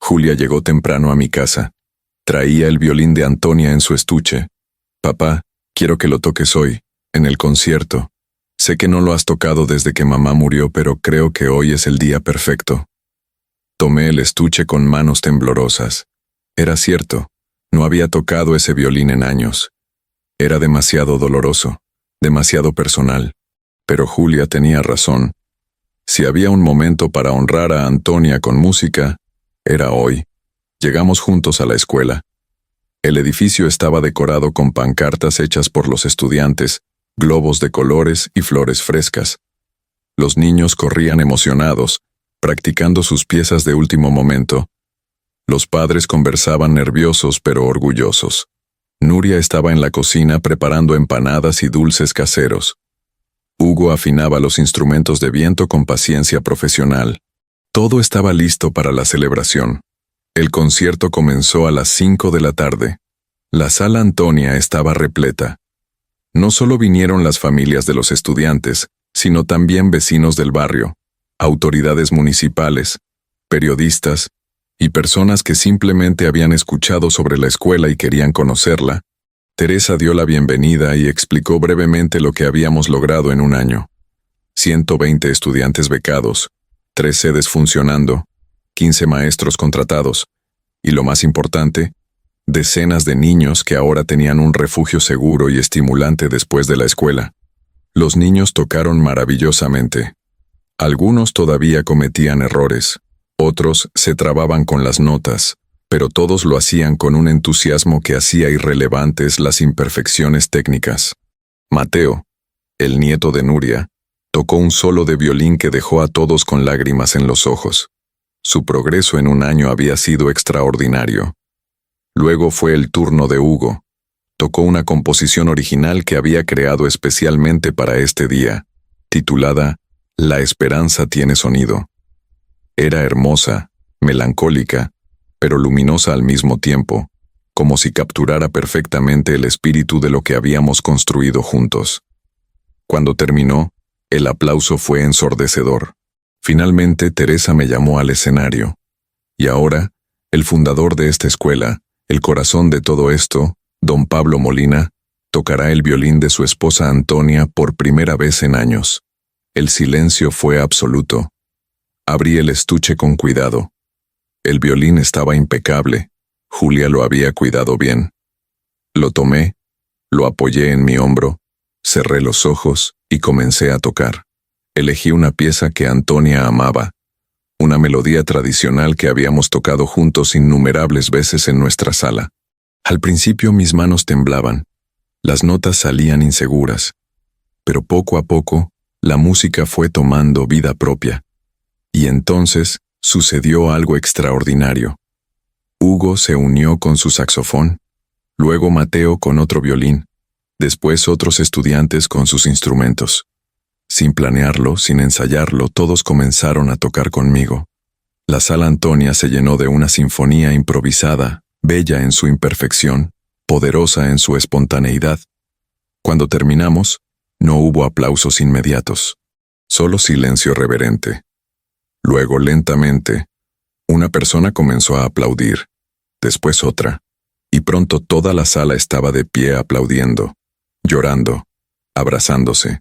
Julia llegó temprano a mi casa. Traía el violín de Antonia en su estuche. Papá, quiero que lo toques hoy, en el concierto. Sé que no lo has tocado desde que mamá murió, pero creo que hoy es el día perfecto. Tomé el estuche con manos temblorosas. Era cierto, no había tocado ese violín en años. Era demasiado doloroso, demasiado personal. Pero Julia tenía razón. Si había un momento para honrar a Antonia con música, era hoy. Llegamos juntos a la escuela. El edificio estaba decorado con pancartas hechas por los estudiantes, globos de colores y flores frescas. Los niños corrían emocionados, practicando sus piezas de último momento. Los padres conversaban nerviosos pero orgullosos. Nuria estaba en la cocina preparando empanadas y dulces caseros. Hugo afinaba los instrumentos de viento con paciencia profesional. Todo estaba listo para la celebración. El concierto comenzó a las 5 de la tarde. La sala Antonia estaba repleta. No solo vinieron las familias de los estudiantes, sino también vecinos del barrio, autoridades municipales, periodistas y personas que simplemente habían escuchado sobre la escuela y querían conocerla. Teresa dio la bienvenida y explicó brevemente lo que habíamos logrado en 1 año. 120 estudiantes becados, 3 sedes funcionando, 15 maestros contratados, y lo más importante, decenas de niños que ahora tenían un refugio seguro y estimulante después de la escuela. Los niños tocaron maravillosamente. Algunos todavía cometían errores, otros se trababan con las notas, pero todos lo hacían con un entusiasmo que hacía irrelevantes las imperfecciones técnicas. Mateo, el nieto de Nuria, tocó un solo de violín que dejó a todos con lágrimas en los ojos. Su progreso en 1 año había sido extraordinario. Luego fue el turno de Hugo. Tocó una composición original que había creado especialmente para este día, titulada La esperanza tiene sonido. Era hermosa, melancólica, pero luminosa al mismo tiempo, como si capturara perfectamente el espíritu de lo que habíamos construido juntos. Cuando terminó, el aplauso fue ensordecedor. Finalmente Teresa me llamó al escenario. Y ahora, el fundador de esta escuela, el corazón de todo esto, don Pablo Molina, tocará el violín de su esposa Antonia por primera vez en años. El silencio fue absoluto. Abrí el estuche con cuidado. El violín estaba impecable. Julia lo había cuidado bien. Lo tomé, lo apoyé en mi hombro, cerré los ojos y comencé a tocar. Elegí una pieza que Antonia amaba, una melodía tradicional que habíamos tocado juntos innumerables veces en nuestra sala. Al principio mis manos temblaban, las notas salían inseguras, pero poco a poco la música fue tomando vida propia. Y entonces sucedió algo extraordinario. Hugo se unió con su saxofón, luego Mateo con otro violín, después otros estudiantes con sus instrumentos. Sin planearlo, sin ensayarlo, todos comenzaron a tocar conmigo. La sala Antonia se llenó de una sinfonía improvisada, bella en su imperfección, poderosa en su espontaneidad. Cuando terminamos, no hubo aplausos inmediatos, solo silencio reverente. Luego, lentamente, una persona comenzó a aplaudir, después otra, y pronto toda la sala estaba de pie aplaudiendo, llorando, abrazándose.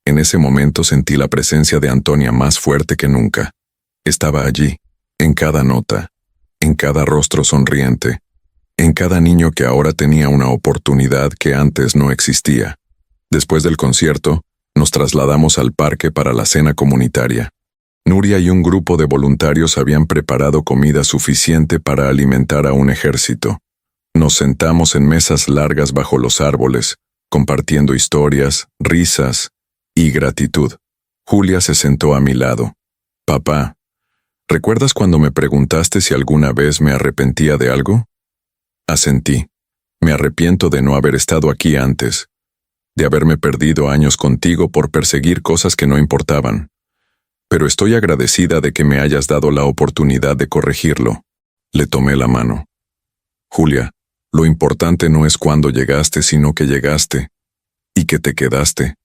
En ese momento sentí la presencia de Antonia más fuerte que nunca. Estaba allí, en cada nota, en cada rostro sonriente, en cada niño que ahora tenía una oportunidad que antes no existía. Después del concierto, nos trasladamos al parque para la cena comunitaria. Nuria y un grupo de voluntarios habían preparado comida suficiente para alimentar a un ejército. Nos sentamos en mesas largas bajo los árboles, compartiendo historias, risas y gratitud. Julia se sentó a mi lado. Papá, ¿recuerdas cuando me preguntaste si alguna vez me arrepentía de algo? Asentí. Me arrepiento de no haber estado aquí antes, de haberme perdido años contigo por perseguir cosas que no importaban. Pero estoy agradecida de que me hayas dado la oportunidad de corregirlo. Le tomé la mano. Julia, lo importante no es cuándo llegaste, sino que llegaste. Y que te quedaste.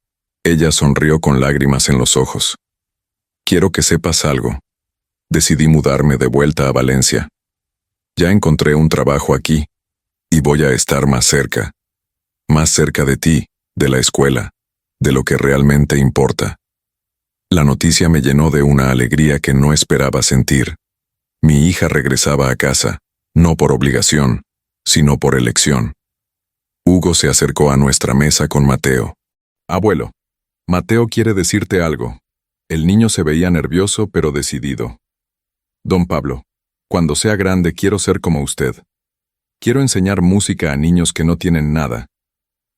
Ella sonrió con lágrimas en los ojos. Quiero que sepas algo. Decidí mudarme de vuelta a Valencia. Ya encontré un trabajo aquí, y voy a estar más cerca de ti, de la escuela, de lo que realmente importa. La noticia me llenó de una alegría que no esperaba sentir. Mi hija regresaba a casa, no por obligación, sino por elección. Hugo se acercó a nuestra mesa con Mateo. Abuelo, Mateo quiere decirte algo. El niño se veía nervioso pero decidido. Don Pablo, cuando sea grande quiero ser como usted. Quiero enseñar música a niños que no tienen nada.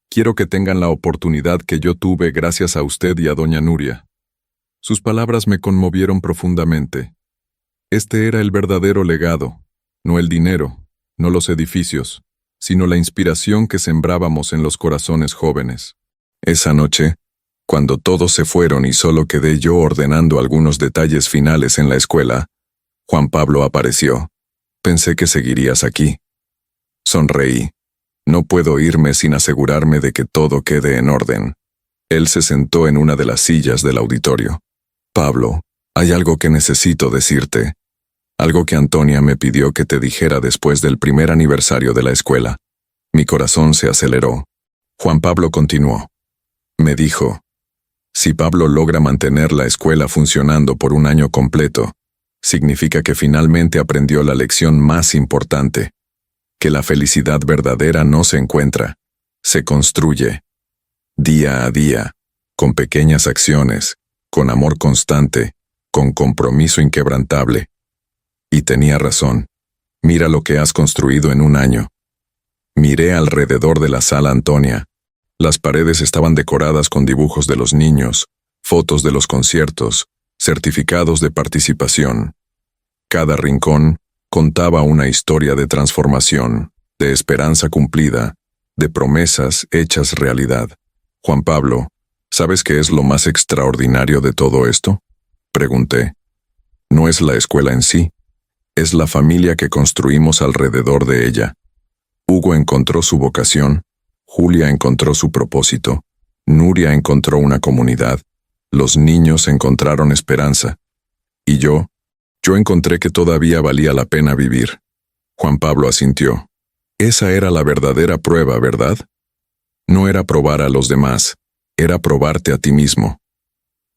Quiero que tengan la oportunidad que yo tuve gracias a usted y a doña Nuria. Sus palabras me conmovieron profundamente. Este era el verdadero legado, no el dinero, no los edificios, sino la inspiración que sembrábamos en los corazones jóvenes. Esa noche, cuando todos se fueron y solo quedé yo ordenando algunos detalles finales en la escuela, Juan Pablo apareció. Pensé que seguirías aquí. Sonreí. No puedo irme sin asegurarme de que todo quede en orden. Él se sentó en una de las sillas del auditorio. Pablo, hay algo que necesito decirte. Algo que Antonia me pidió que te dijera después del primer aniversario de la escuela. Mi corazón se aceleró. Juan Pablo continuó. Me dijo, si Pablo logra mantener la escuela funcionando por un año completo, significa que finalmente aprendió la lección más importante. Que la felicidad verdadera no se encuentra, se construye. Día a día, con pequeñas acciones, con amor constante, con compromiso inquebrantable. Y tenía razón. Mira lo que has construido en un año. Miré alrededor de la sala Antonia. Las paredes estaban decoradas con dibujos de los niños, fotos de los conciertos, certificados de participación. Cada rincón contaba una historia de transformación, de esperanza cumplida, de promesas hechas realidad. Juan Pablo, ¿sabes qué es lo más extraordinario de todo esto? Pregunté. No es la escuela en sí, es la familia que construimos alrededor de ella. Hugo encontró su vocación, Julia encontró su propósito, Nuria encontró una comunidad, los niños encontraron esperanza. Y yo encontré que todavía valía la pena vivir. Juan Pablo asintió. Esa era la verdadera prueba, ¿verdad? No era probar a los demás, era probarte a ti mismo.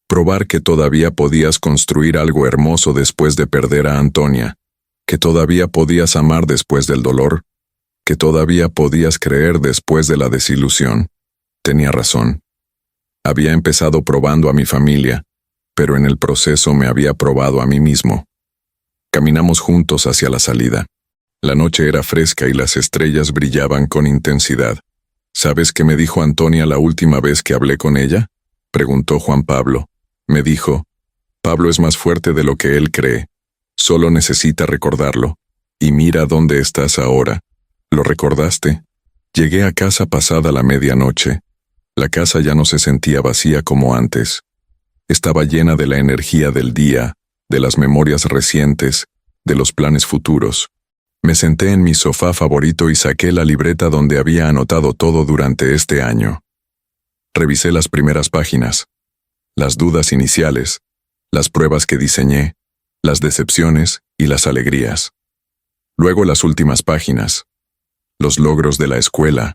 Probar que todavía podías construir algo hermoso después de perder a Antonia, que todavía podías amar después del dolor, que todavía podías creer después de la desilusión. Tenía razón. Había empezado probando a mi familia, pero en el proceso me había probado a mí mismo. Caminamos juntos hacia la salida. La noche era fresca y las estrellas brillaban con intensidad. ¿Sabes qué me dijo Antonia la última vez que hablé con ella? Preguntó Juan Pablo. Me dijo, Pablo es más fuerte de lo que él cree. Solo necesita recordarlo. Y mira dónde estás ahora. ¿Lo recordaste? Llegué a casa pasada la medianoche. La casa ya no se sentía vacía como antes. Estaba llena de la energía del día, de las memorias recientes, de los planes futuros. Me senté en mi sofá favorito y saqué la libreta donde había anotado todo durante este año. Revisé las primeras páginas, las dudas iniciales, las pruebas que diseñé, las decepciones y las alegrías. Luego las últimas páginas, los logros de la escuela,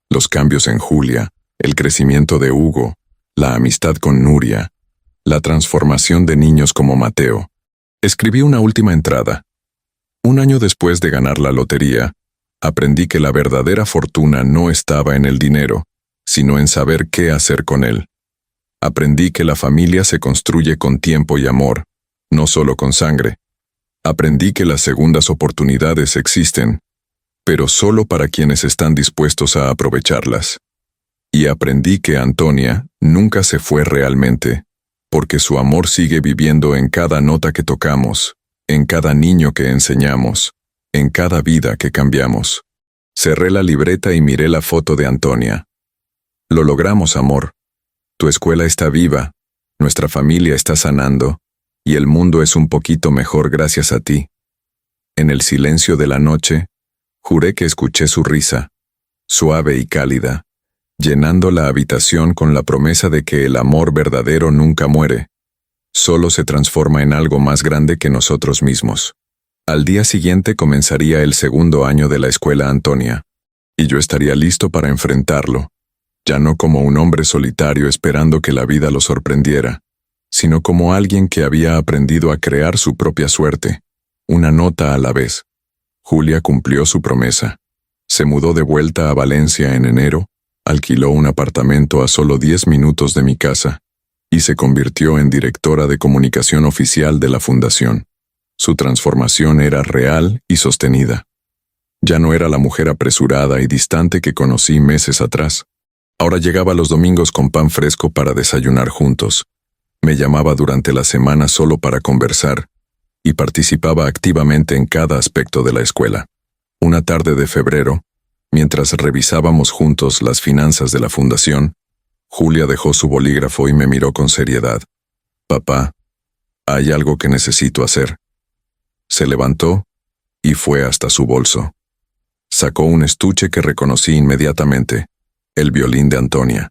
los cambios en Julia, el crecimiento de Hugo, la amistad con Nuria, la transformación de niños como Mateo. Escribí una última entrada. Un año después de ganar la lotería, aprendí que la verdadera fortuna no estaba en el dinero, sino en saber qué hacer con él. Aprendí que la familia se construye con tiempo y amor, no solo con sangre. Aprendí que las segundas oportunidades existen, pero solo para quienes están dispuestos a aprovecharlas. Y aprendí que Antonia nunca se fue realmente, porque su amor sigue viviendo en cada nota que tocamos, en cada niño que enseñamos, en cada vida que cambiamos. Cerré la libreta y miré la foto de Antonia. Lo logramos, amor. Tu escuela está viva, nuestra familia está sanando, y el mundo es un poquito mejor gracias a ti. En el silencio de la noche, juré que escuché su risa, suave y cálida, llenando la habitación con la promesa de que el amor verdadero nunca muere, solo se transforma en algo más grande que nosotros mismos. Al día siguiente comenzaría el segundo año de la escuela Antonia, y yo estaría listo para enfrentarlo, ya no como un hombre solitario esperando que la vida lo sorprendiera, sino como alguien que había aprendido a crear su propia suerte, una nota a la vez. Julia cumplió su promesa. Se mudó de vuelta a Valencia en enero, alquiló un apartamento a solo 10 minutos de mi casa, y se convirtió en directora de comunicación oficial de la fundación. Su transformación era real y sostenida. Ya no era la mujer apresurada y distante que conocí meses atrás. Ahora llegaba los domingos con pan fresco para desayunar juntos. Me llamaba durante la semana solo para conversar, y participaba activamente en cada aspecto de la escuela. Una tarde de febrero, mientras revisábamos juntos las finanzas de la fundación, Julia dejó su bolígrafo y me miró con seriedad. «Papá, hay algo que necesito hacer». Se levantó y fue hasta su bolso. Sacó un estuche que reconocí inmediatamente, el violín de Antonia.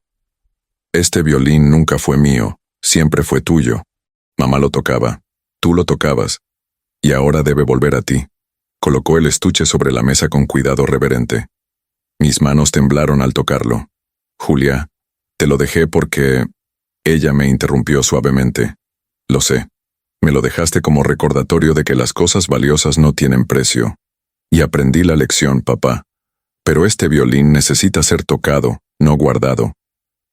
«Este violín nunca fue mío, siempre fue tuyo. Mamá lo tocaba, tú lo tocabas, y ahora debe volver a ti». Colocó el estuche sobre la mesa con cuidado reverente. Mis manos temblaron al tocarlo. «Julia, te lo dejé porque…» Ella me interrumpió suavemente. «Lo sé. Me lo dejaste como recordatorio de que las cosas valiosas no tienen precio. Y aprendí la lección, papá. Pero este violín necesita ser tocado, no guardado.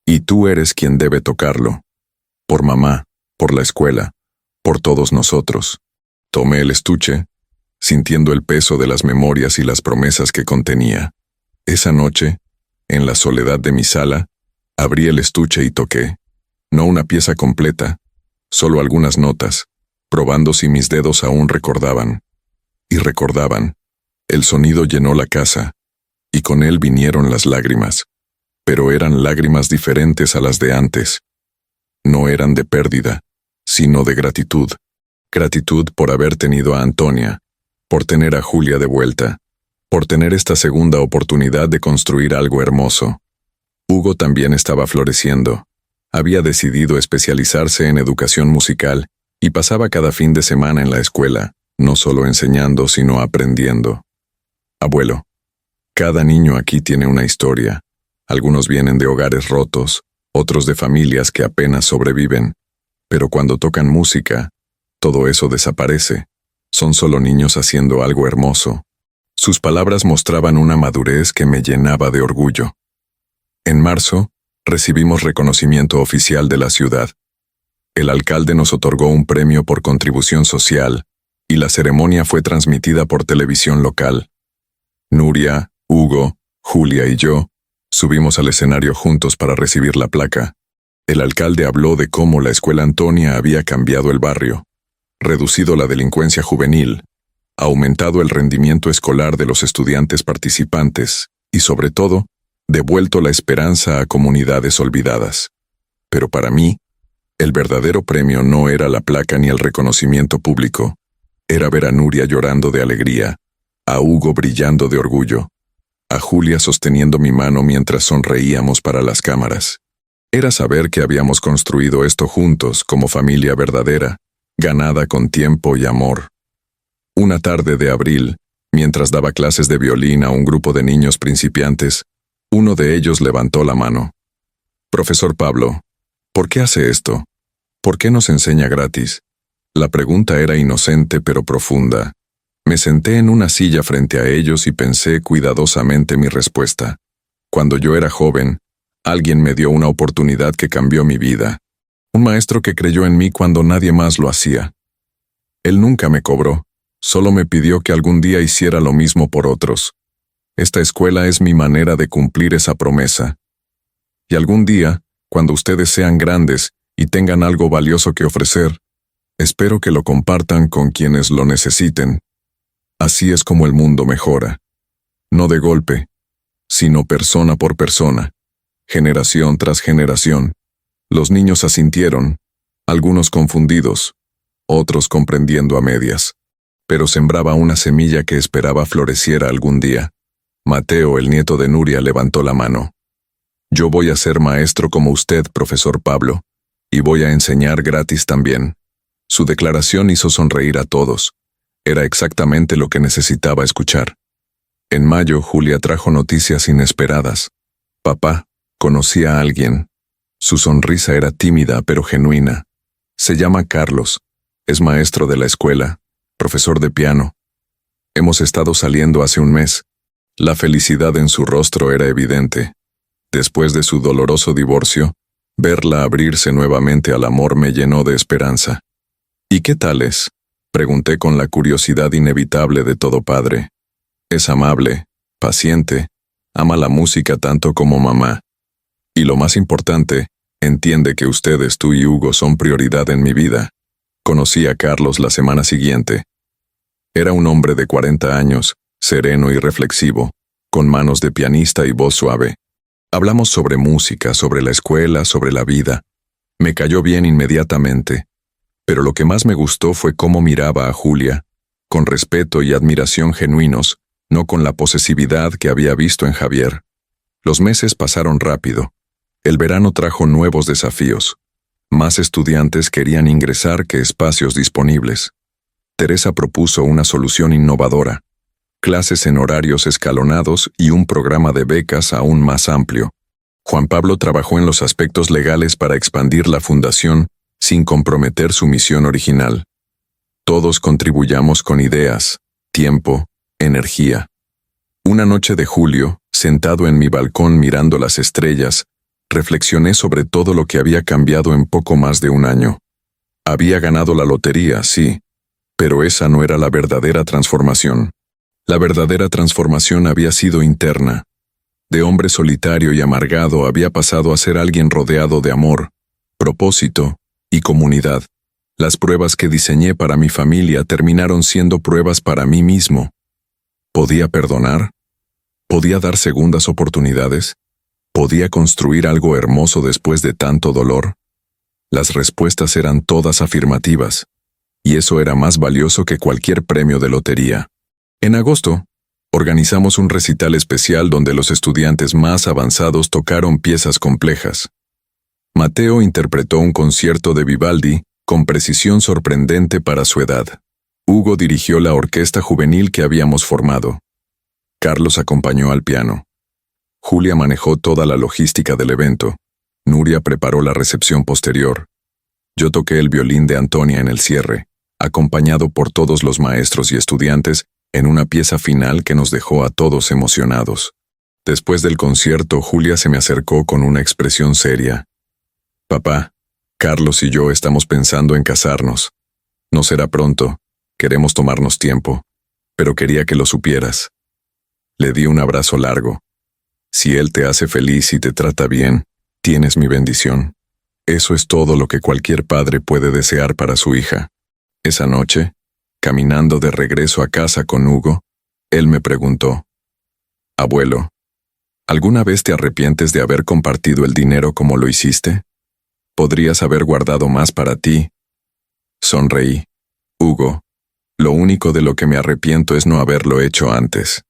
Y tú eres quien debe tocarlo. Por mamá, por la escuela, por todos nosotros». Tomé el estuche, sintiendo el peso de las memorias y las promesas que contenía. Esa noche, en la soledad de mi sala, abrí el estuche y toqué. No una pieza completa, solo algunas notas, probando si mis dedos aún recordaban. Y recordaban. El sonido llenó la casa, y con él vinieron las lágrimas. Pero eran lágrimas diferentes a las de antes. No eran de pérdida, sino de gratitud. Gratitud por haber tenido a Antonia, por tener a Julia de vuelta, por tener esta segunda oportunidad de construir algo hermoso. Hugo también estaba floreciendo. Había decidido especializarse en educación musical y pasaba cada fin de semana en la escuela, no solo enseñando, sino aprendiendo. Abuelo, cada niño aquí tiene una historia. Algunos vienen de hogares rotos, otros de familias que apenas sobreviven. Pero cuando tocan música, todo eso desaparece. Son solo niños haciendo algo hermoso. Sus palabras mostraban una madurez que me llenaba de orgullo. En marzo, recibimos reconocimiento oficial de la ciudad. El alcalde nos otorgó un premio por contribución social, y la ceremonia fue transmitida por televisión local. Nuria, Hugo, Julia y yo subimos al escenario juntos para recibir la placa. El alcalde habló de cómo la escuela Antonia había cambiado el barrio, reducido la delincuencia juvenil, aumentado el rendimiento escolar de los estudiantes participantes y, sobre todo, devuelto la esperanza a comunidades olvidadas. Pero para mí, el verdadero premio no era la placa ni el reconocimiento público. Era ver a Nuria llorando de alegría, a Hugo brillando de orgullo, a Julia sosteniendo mi mano mientras sonreíamos para las cámaras. Era saber que habíamos construido esto juntos como familia verdadera, ganada con tiempo y amor. Una tarde de abril, mientras daba clases de violín a un grupo de niños principiantes, uno de ellos levantó la mano. «Profesor Pablo, ¿por qué hace esto? ¿Por qué nos enseña gratis?». La pregunta era inocente pero profunda. Me senté en una silla frente a ellos y pensé cuidadosamente mi respuesta. Cuando yo era joven, alguien me dio una oportunidad que cambió mi vida. Un maestro que creyó en mí cuando nadie más lo hacía. Él nunca me cobró, solo me pidió que algún día hiciera lo mismo por otros. Esta escuela es mi manera de cumplir esa promesa. Y algún día, cuando ustedes sean grandes y tengan algo valioso que ofrecer, espero que lo compartan con quienes lo necesiten. Así es como el mundo mejora. No de golpe, sino persona por persona, generación tras generación. Los niños asintieron, algunos confundidos, otros comprendiendo a medias. Pero sembraba una semilla que esperaba floreciera algún día. Mateo, el nieto de Nuria, levantó la mano. Yo voy a ser maestro como usted, profesor Pablo, y voy a enseñar gratis también. Su declaración hizo sonreír a todos. Era exactamente lo que necesitaba escuchar. En mayo, Julia trajo noticias inesperadas. Papá, conocí a alguien. Su sonrisa era tímida pero genuina. Se llama Carlos. Es maestro de la escuela, profesor de piano. Hemos estado saliendo hace un mes. La felicidad en su rostro era evidente. Después de su doloroso divorcio, verla abrirse nuevamente al amor me llenó de esperanza. ¿Y qué tal es?, pregunté con la curiosidad inevitable de todo padre. Es amable, paciente, ama la música tanto como mamá. Y lo más importante, entiende que ustedes, tú y Hugo, son prioridad en mi vida. Conocí a Carlos la semana siguiente. Era un hombre de 40 años, sereno y reflexivo, con manos de pianista y voz suave. Hablamos sobre música, sobre la escuela, sobre la vida. Me cayó bien inmediatamente. Pero lo que más me gustó fue cómo miraba a Julia, con respeto y admiración genuinos, no con la posesividad que había visto en Javier. Los meses pasaron rápido. El verano trajo nuevos desafíos. Más estudiantes querían ingresar que espacios disponibles. Teresa propuso una solución innovadora: clases en horarios escalonados y un programa de becas aún más amplio. Juan Pablo trabajó en los aspectos legales para expandir la fundación sin comprometer su misión original. Todos contribuyamos con ideas, tiempo, energía. Una noche de julio, sentado en mi balcón mirando las estrellas, reflexioné sobre todo lo que había cambiado en poco más de un año. Había ganado la lotería, sí, pero esa no era la verdadera transformación. La verdadera transformación había sido interna. De hombre solitario y amargado había pasado a ser alguien rodeado de amor, propósito y comunidad. Las pruebas que diseñé para mi familia terminaron siendo pruebas para mí mismo. ¿Podía perdonar? ¿Podía dar segundas oportunidades? ¿Podía construir algo hermoso después de tanto dolor? Las respuestas eran todas afirmativas, y eso era más valioso que cualquier premio de lotería. En agosto, organizamos un recital especial donde los estudiantes más avanzados tocaron piezas complejas. Mateo interpretó un concierto de Vivaldi con precisión sorprendente para su edad. Hugo dirigió la orquesta juvenil que habíamos formado. Carlos acompañó al piano. Julia manejó toda la logística del evento. Nuria preparó la recepción posterior. Yo toqué el violín de Antonia en el cierre, acompañado por todos los maestros y estudiantes en una pieza final que nos dejó a todos emocionados. Después del concierto, Julia se me acercó con una expresión seria. Papá, Carlos y yo estamos pensando en casarnos. No será pronto, queremos tomarnos tiempo, pero quería que lo supieras. Le di un abrazo largo. Si él te hace feliz y te trata bien, tienes mi bendición. Eso es todo lo que cualquier padre puede desear para su hija. Esa noche, caminando de regreso a casa con Hugo, él me preguntó: Abuelo, ¿alguna vez te arrepientes de haber compartido el dinero como lo hiciste? ¿Podrías haber guardado más para ti? Sonreí. Hugo, lo único de lo que me arrepiento es no haberlo hecho antes.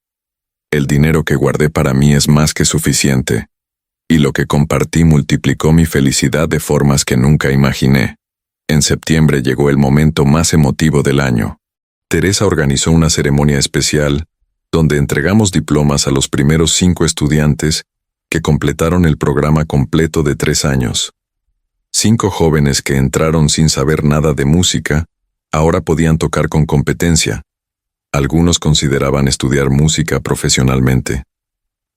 El dinero que guardé para mí es más que suficiente, y lo que compartí multiplicó mi felicidad de formas que nunca imaginé. En septiembre llegó el momento más emotivo del año. Teresa organizó una ceremonia especial donde entregamos diplomas a los primeros 5 estudiantes que completaron el programa completo de 3 años. 5 jóvenes que entraron sin saber nada de música, ahora podían tocar con competencia. Algunos consideraban estudiar música profesionalmente.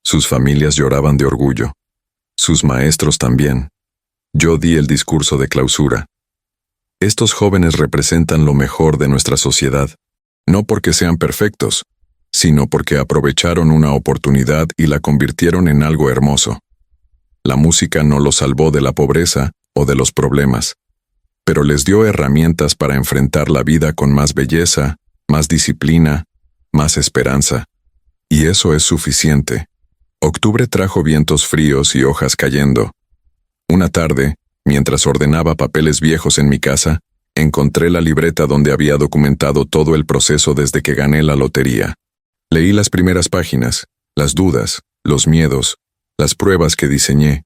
Sus familias lloraban de orgullo. Sus maestros también. Yo di el discurso de clausura. Estos jóvenes representan lo mejor de nuestra sociedad, no porque sean perfectos, sino porque aprovecharon una oportunidad y la convirtieron en algo hermoso. La música no los salvó de la pobreza o de los problemas, pero les dio herramientas para enfrentar la vida con más belleza, más disciplina, más esperanza. Y eso es suficiente. Octubre trajo vientos fríos y hojas cayendo. Una tarde, mientras ordenaba papeles viejos en mi casa, encontré la libreta donde había documentado todo el proceso desde que gané la lotería. Leí las primeras páginas, las dudas, los miedos, las pruebas que diseñé.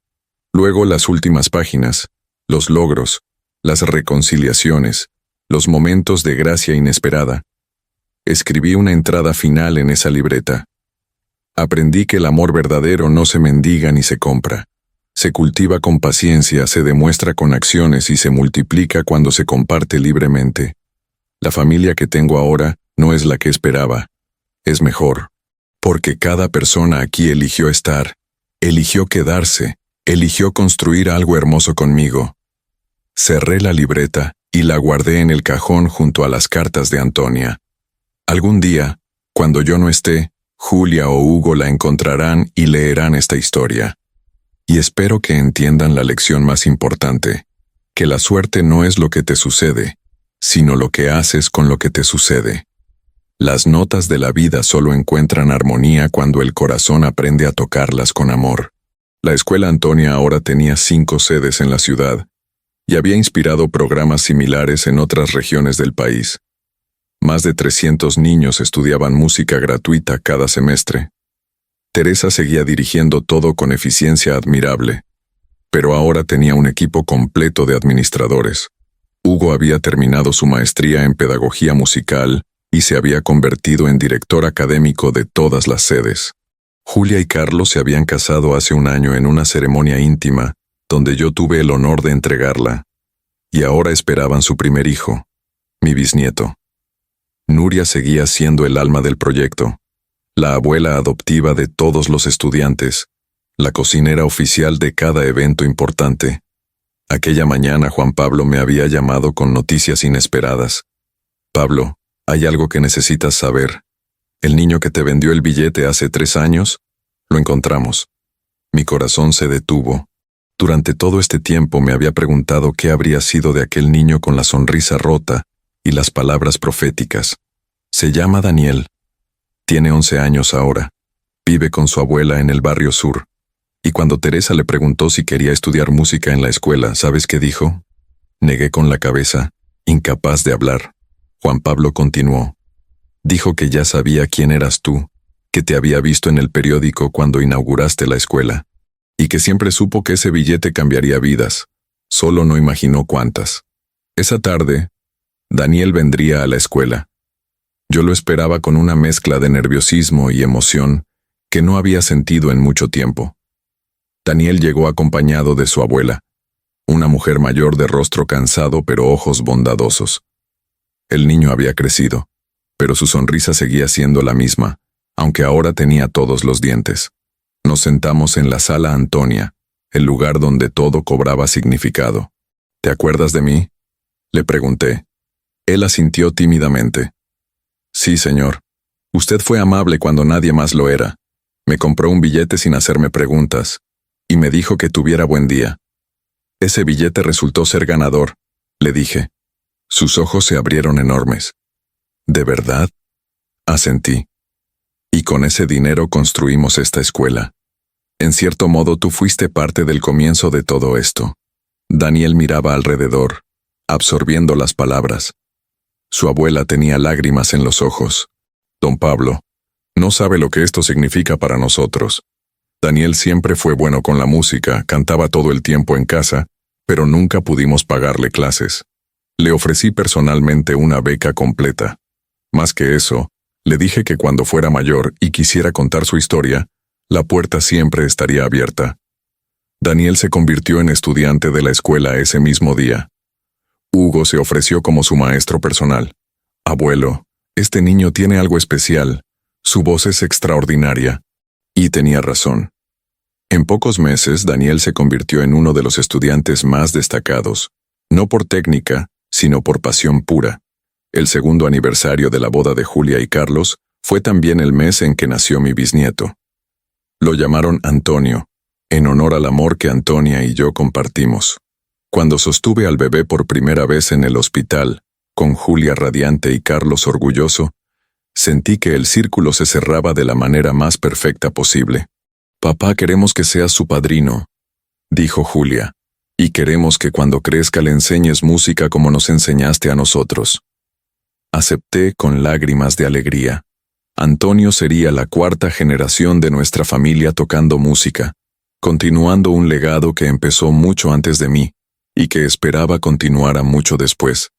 Luego las últimas páginas, los logros, las reconciliaciones, los momentos de gracia inesperada. Escribí una entrada final en esa libreta. Aprendí que el amor verdadero no se mendiga ni se compra. Se cultiva con paciencia, se demuestra con acciones y se multiplica cuando se comparte libremente. La familia que tengo ahora no es la que esperaba. Es mejor. Porque cada persona aquí eligió estar, eligió quedarse, eligió construir algo hermoso conmigo. Cerré la libreta y la guardé en el cajón junto a las cartas de Antonia. Algún día, cuando yo no esté, Julia o Hugo la encontrarán y leerán esta historia. Y espero que entiendan la lección más importante, que la suerte no es lo que te sucede, sino lo que haces con lo que te sucede. Las notas de la vida solo encuentran armonía cuando el corazón aprende a tocarlas con amor. La escuela Antonia ahora tenía 5 sedes en la ciudad y había inspirado programas similares en otras regiones del país. Más de 300 niños estudiaban música gratuita cada semestre. Teresa seguía dirigiendo todo con eficiencia admirable, pero ahora tenía un equipo completo de administradores. Hugo había terminado su maestría en pedagogía musical y se había convertido en director académico de todas las sedes. Julia y Carlos se habían casado hace un año en una ceremonia íntima, donde yo tuve el honor de entregarla, y ahora esperaban su primer hijo, mi bisnieto. Nuria seguía siendo el alma del proyecto, la abuela adoptiva de todos los estudiantes, la cocinera oficial de cada evento importante. Aquella mañana Juan Pablo me había llamado con noticias inesperadas. Pablo, hay algo que necesitas saber. El niño que te vendió el billete hace 3 años, lo encontramos. Mi corazón se detuvo. Durante todo este tiempo me había preguntado qué habría sido de aquel niño con la sonrisa rota y las palabras proféticas. Se llama Daniel. Tiene 11 años ahora. Vive con su abuela en el barrio sur. Y cuando Teresa le preguntó si quería estudiar música en la escuela, ¿sabes qué dijo? Negué con la cabeza, incapaz de hablar. Juan Pablo continuó. Dijo que ya sabía quién eras tú, que te había visto en el periódico cuando inauguraste la escuela, y que siempre supo que ese billete cambiaría vidas. Solo no imaginó cuántas. Esa tarde, Daniel vendría a la escuela. Yo lo esperaba con una mezcla de nerviosismo y emoción que no había sentido en mucho tiempo. Daniel llegó acompañado de su abuela, una mujer mayor de rostro cansado pero ojos bondadosos. El niño había crecido, pero su sonrisa seguía siendo la misma, aunque ahora tenía todos los dientes. Nos sentamos en la sala Antonia, el lugar donde todo cobraba significado. ¿Te acuerdas de mí?, le pregunté. Él asintió tímidamente. Sí, señor. Usted fue amable cuando nadie más lo era. Me compró un billete sin hacerme preguntas, y me dijo que tuviera buen día. Ese billete resultó ser ganador, le dije. Sus ojos se abrieron enormes. ¿De verdad? Asentí. Y con ese dinero construimos esta escuela. En cierto modo tú fuiste parte del comienzo de todo esto. Daniel miraba alrededor, absorbiendo las palabras. Su abuela tenía lágrimas en los ojos. Don Pablo, no sabe lo que esto significa para nosotros. Daniel siempre fue bueno con la música, cantaba todo el tiempo en casa, pero nunca pudimos pagarle clases. Le ofrecí personalmente una beca completa. Más que eso, le dije que cuando fuera mayor y quisiera contar su historia, la puerta siempre estaría abierta. Daniel se convirtió en estudiante de la escuela ese mismo día. Hugo se ofreció como su maestro personal. Abuelo, este niño tiene algo especial. Su voz es extraordinaria. Y tenía razón. En pocos meses, Daniel se convirtió en uno de los estudiantes más destacados, no por técnica, sino por pasión pura. El segundo aniversario de la boda de Julia y Carlos Fue también el mes en que nació mi bisnieto. Lo llamaron Antonio, en honor al amor que Antonia y yo compartimos. Cuando sostuve al bebé por primera vez en el hospital, con Julia radiante y Carlos orgulloso, sentí que el círculo se cerraba de la manera más perfecta posible. «Papá, queremos que seas su padrino», dijo Julia, «y queremos que cuando crezca le enseñes música como nos enseñaste a nosotros». Acepté con lágrimas de alegría. Antonio sería la cuarta generación de nuestra familia tocando música, continuando un legado que empezó mucho antes de mí y que esperaba continuara mucho después.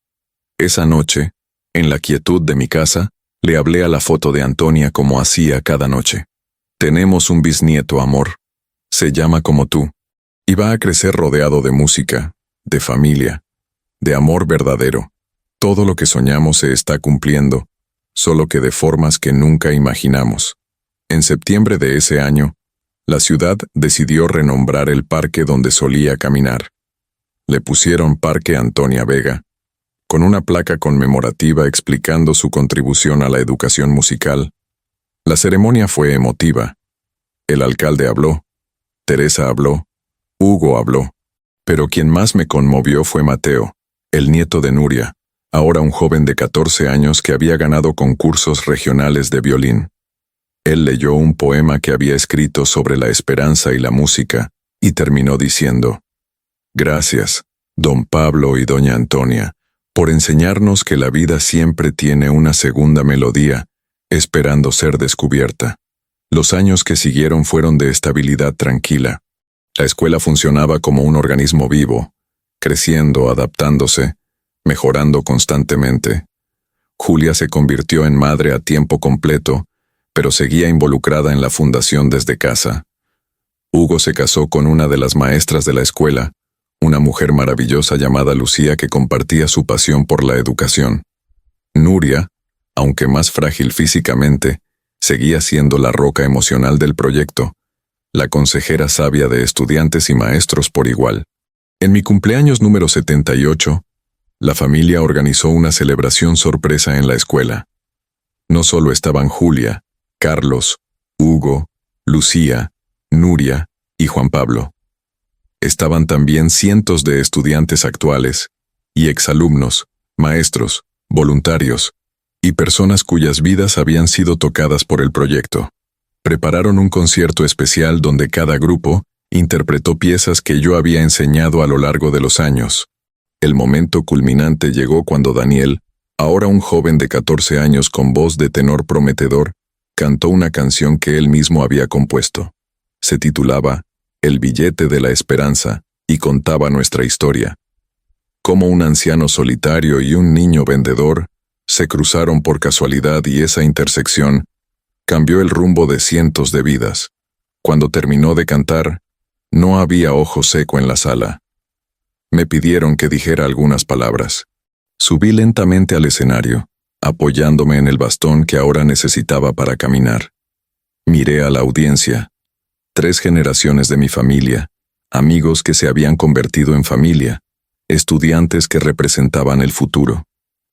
Esa noche, en la quietud de mi casa, le hablé a la foto de Antonia como hacía cada noche. «Tenemos un bisnieto, amor. Se llama como tú. Y va a crecer rodeado de música, de familia, de amor verdadero. Todo lo que soñamos se está cumpliendo, solo que de formas que nunca imaginamos». En septiembre de ese año, la ciudad decidió renombrar el parque donde solía caminar. Le pusieron Parque Antonia Vega, con una placa conmemorativa explicando su contribución a la educación musical. La ceremonia fue emotiva. El alcalde habló, Teresa habló, Hugo habló, pero quien más me conmovió fue Mateo, el nieto de Nuria, ahora un joven de 14 años que había ganado concursos regionales de violín. Él leyó un poema que había escrito sobre la esperanza y la música, y terminó diciendo: «Gracias, don Pablo y doña Antonia, por enseñarnos que la vida siempre tiene una segunda melodía, esperando ser descubierta». Los años que siguieron fueron de estabilidad tranquila. La escuela funcionaba como un organismo vivo, creciendo, adaptándose, mejorando constantemente. Julia se convirtió en madre a tiempo completo, pero seguía involucrada en la fundación desde casa. Hugo se casó con una de las maestras de la escuela, una mujer maravillosa llamada Lucía que compartía su pasión por la educación. Nuria, aunque más frágil físicamente, seguía siendo la roca emocional del proyecto, la consejera sabia de estudiantes y maestros por igual. En mi cumpleaños número 78, la familia organizó una celebración sorpresa en la escuela. No solo estaban Julia, Carlos, Hugo, Lucía, Nuria y Juan Pablo. Estaban también cientos de estudiantes actuales y exalumnos, maestros, voluntarios y personas cuyas vidas habían sido tocadas por el proyecto. Prepararon un concierto especial donde cada grupo interpretó piezas que yo había enseñado a lo largo de los años. El momento culminante llegó cuando Daniel, ahora un joven de 14 años con voz de tenor prometedor, cantó una canción que él mismo había compuesto. Se titulaba El billete de la esperanza y contaba nuestra historia. Cómo un anciano solitario y un niño vendedor se cruzaron por casualidad y esa intersección cambió el rumbo de cientos de vidas. Cuando terminó de cantar, no había ojo seco en la sala. Me pidieron que dijera algunas palabras. Subí lentamente al escenario, apoyándome en el bastón que ahora necesitaba para caminar. Miré a la audiencia. 3 generaciones de mi familia, amigos que se habían convertido en familia, estudiantes que representaban el futuro.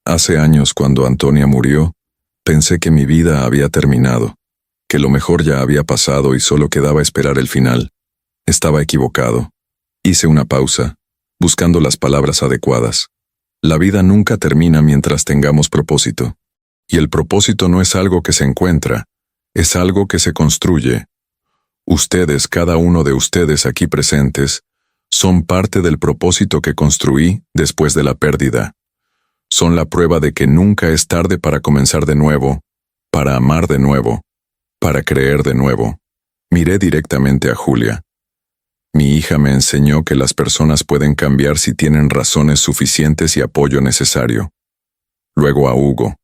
Hace años, cuando Antonia murió, pensé que mi vida había terminado, que lo mejor ya había pasado y solo quedaba esperar el final. Estaba equivocado. Hice una pausa, buscando las palabras adecuadas. La vida nunca termina mientras tengamos propósito. Y el propósito no es algo que se encuentra, es algo que se construye. Ustedes, cada uno de ustedes aquí presentes, son parte del propósito que construí después de la pérdida. Son la prueba de que nunca es tarde para comenzar de nuevo, para amar de nuevo, para creer de nuevo. Miré directamente a Julia. Mi hija me enseñó que las personas pueden cambiar si tienen razones suficientes y apoyo necesario. Luego a Hugo.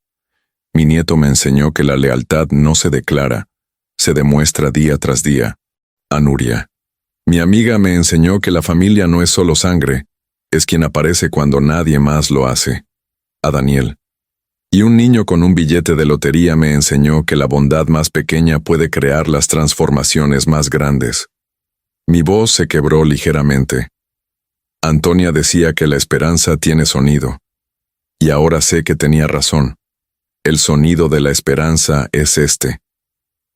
Mi nieto me enseñó que la lealtad no se declara, se demuestra día tras día. A Nuria. Mi amiga me enseñó que la familia no es solo sangre, es quien aparece cuando nadie más lo hace. A Daniel. Y un niño con un billete de lotería me enseñó que la bondad más pequeña puede crear las transformaciones más grandes. Mi voz se quebró ligeramente. Antonia decía que la esperanza tiene sonido. Y ahora sé que tenía razón. El sonido de la esperanza es este.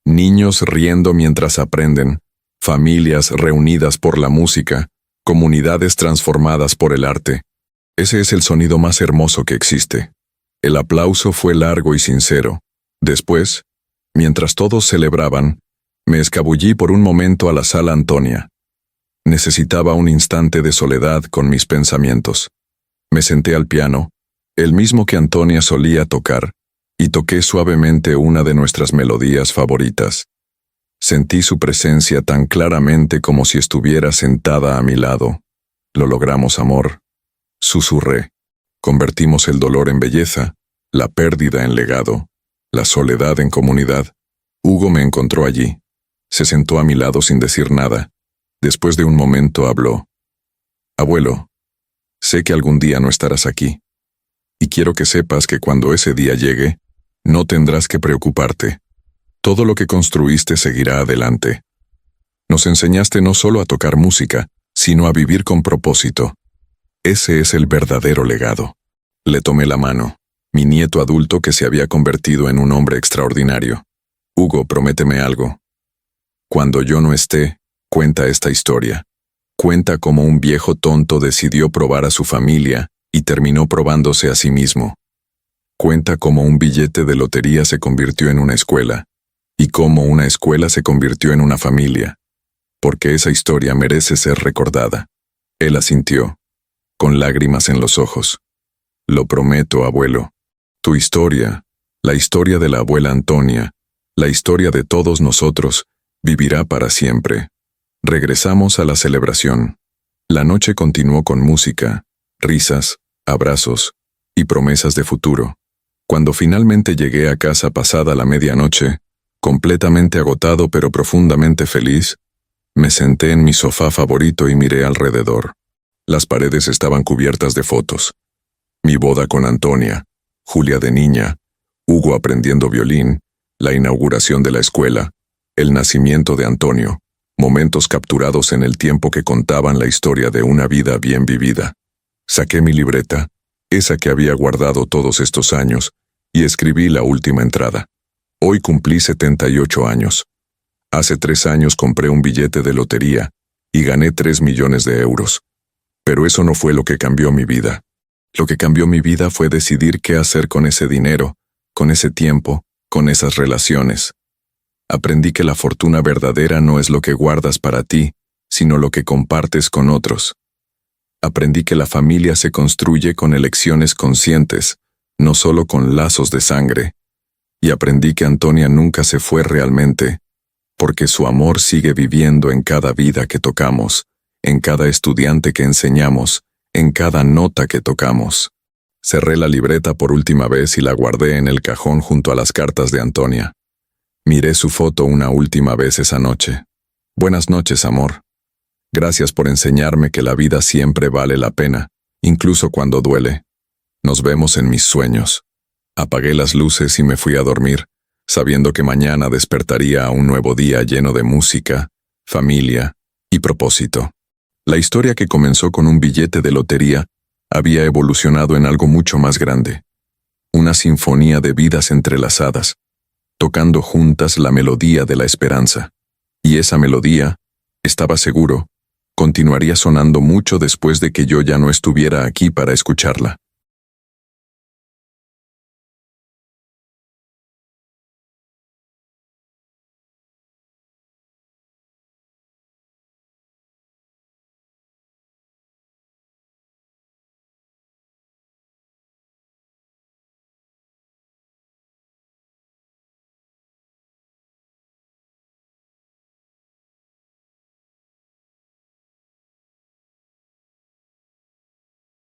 Niños riendo mientras aprenden, familias reunidas por la música, comunidades transformadas por el arte. Ese es el sonido más hermoso que existe. El aplauso fue largo y sincero. Después, mientras todos celebraban, me escabullí por un momento a la sala Antonia. Necesitaba un instante de soledad con mis pensamientos. Me senté al piano, el mismo que Antonia solía tocar, y toqué suavemente una de nuestras melodías favoritas. Sentí su presencia tan claramente como si estuviera sentada a mi lado. Lo logramos, amor. Susurré. Convertimos el dolor en belleza, la pérdida en legado, la soledad en comunidad. Hugo me encontró allí. Se sentó a mi lado sin decir nada. Después de un momento habló. Abuelo, sé que algún día no estarás aquí. Y quiero que sepas que cuando ese día llegue, no tendrás que preocuparte. Todo lo que construiste seguirá adelante. Nos enseñaste no solo a tocar música, sino a vivir con propósito. Ese es el verdadero legado. Le tomé la mano, mi nieto adulto que se había convertido en un hombre extraordinario. Hugo, prométeme algo. Cuando yo no esté, cuenta esta historia. Cuenta cómo un viejo tonto decidió probar a su familia y terminó probándose a sí mismo. Cuenta cómo un billete de lotería se convirtió en una escuela, y cómo una escuela se convirtió en una familia, porque esa historia merece ser recordada. Él asintió, con lágrimas en los ojos. Lo prometo, abuelo. Tu historia, la historia de la abuela Antonia, la historia de todos nosotros, vivirá para siempre. Regresamos a la celebración. La noche continuó con música, risas, abrazos y promesas de futuro. Cuando finalmente llegué a casa pasada la medianoche, completamente agotado pero profundamente feliz, me senté en mi sofá favorito y miré alrededor. Las paredes estaban cubiertas de fotos. Mi boda con Antonia, Julia de niña, Hugo aprendiendo violín, la inauguración de la escuela, el nacimiento de Antonio, momentos capturados en el tiempo que contaban la historia de una vida bien vivida. Saqué mi libreta, esa que había guardado todos estos años, y escribí la última entrada. Hoy cumplí 78 años. Hace 3 años compré un billete de lotería y gané 3 millones de euros. Pero eso no fue lo que cambió mi vida. Lo que cambió mi vida fue decidir qué hacer con ese dinero, con ese tiempo, con esas relaciones. Aprendí que la fortuna verdadera no es lo que guardas para ti, sino lo que compartes con otros. Aprendí que la familia se construye con elecciones conscientes, no solo con lazos de sangre. Y aprendí que Antonia nunca se fue realmente, porque su amor sigue viviendo en cada vida que tocamos, en cada estudiante que enseñamos, en cada nota que tocamos. Cerré la libreta por última vez y la guardé en el cajón junto a las cartas de Antonia. Miré su foto una última vez esa noche. Buenas noches, amor. Gracias por enseñarme que la vida siempre vale la pena, incluso cuando duele. Nos vemos en mis sueños. Apagué las luces y me fui a dormir, sabiendo que mañana despertaría a un nuevo día lleno de música, familia y propósito. La historia que comenzó con un billete de lotería había evolucionado en algo mucho más grande. Una sinfonía de vidas entrelazadas, tocando juntas la melodía de la esperanza. Y esa melodía, estaba seguro, continuaría sonando mucho después de que yo ya no estuviera aquí para escucharla.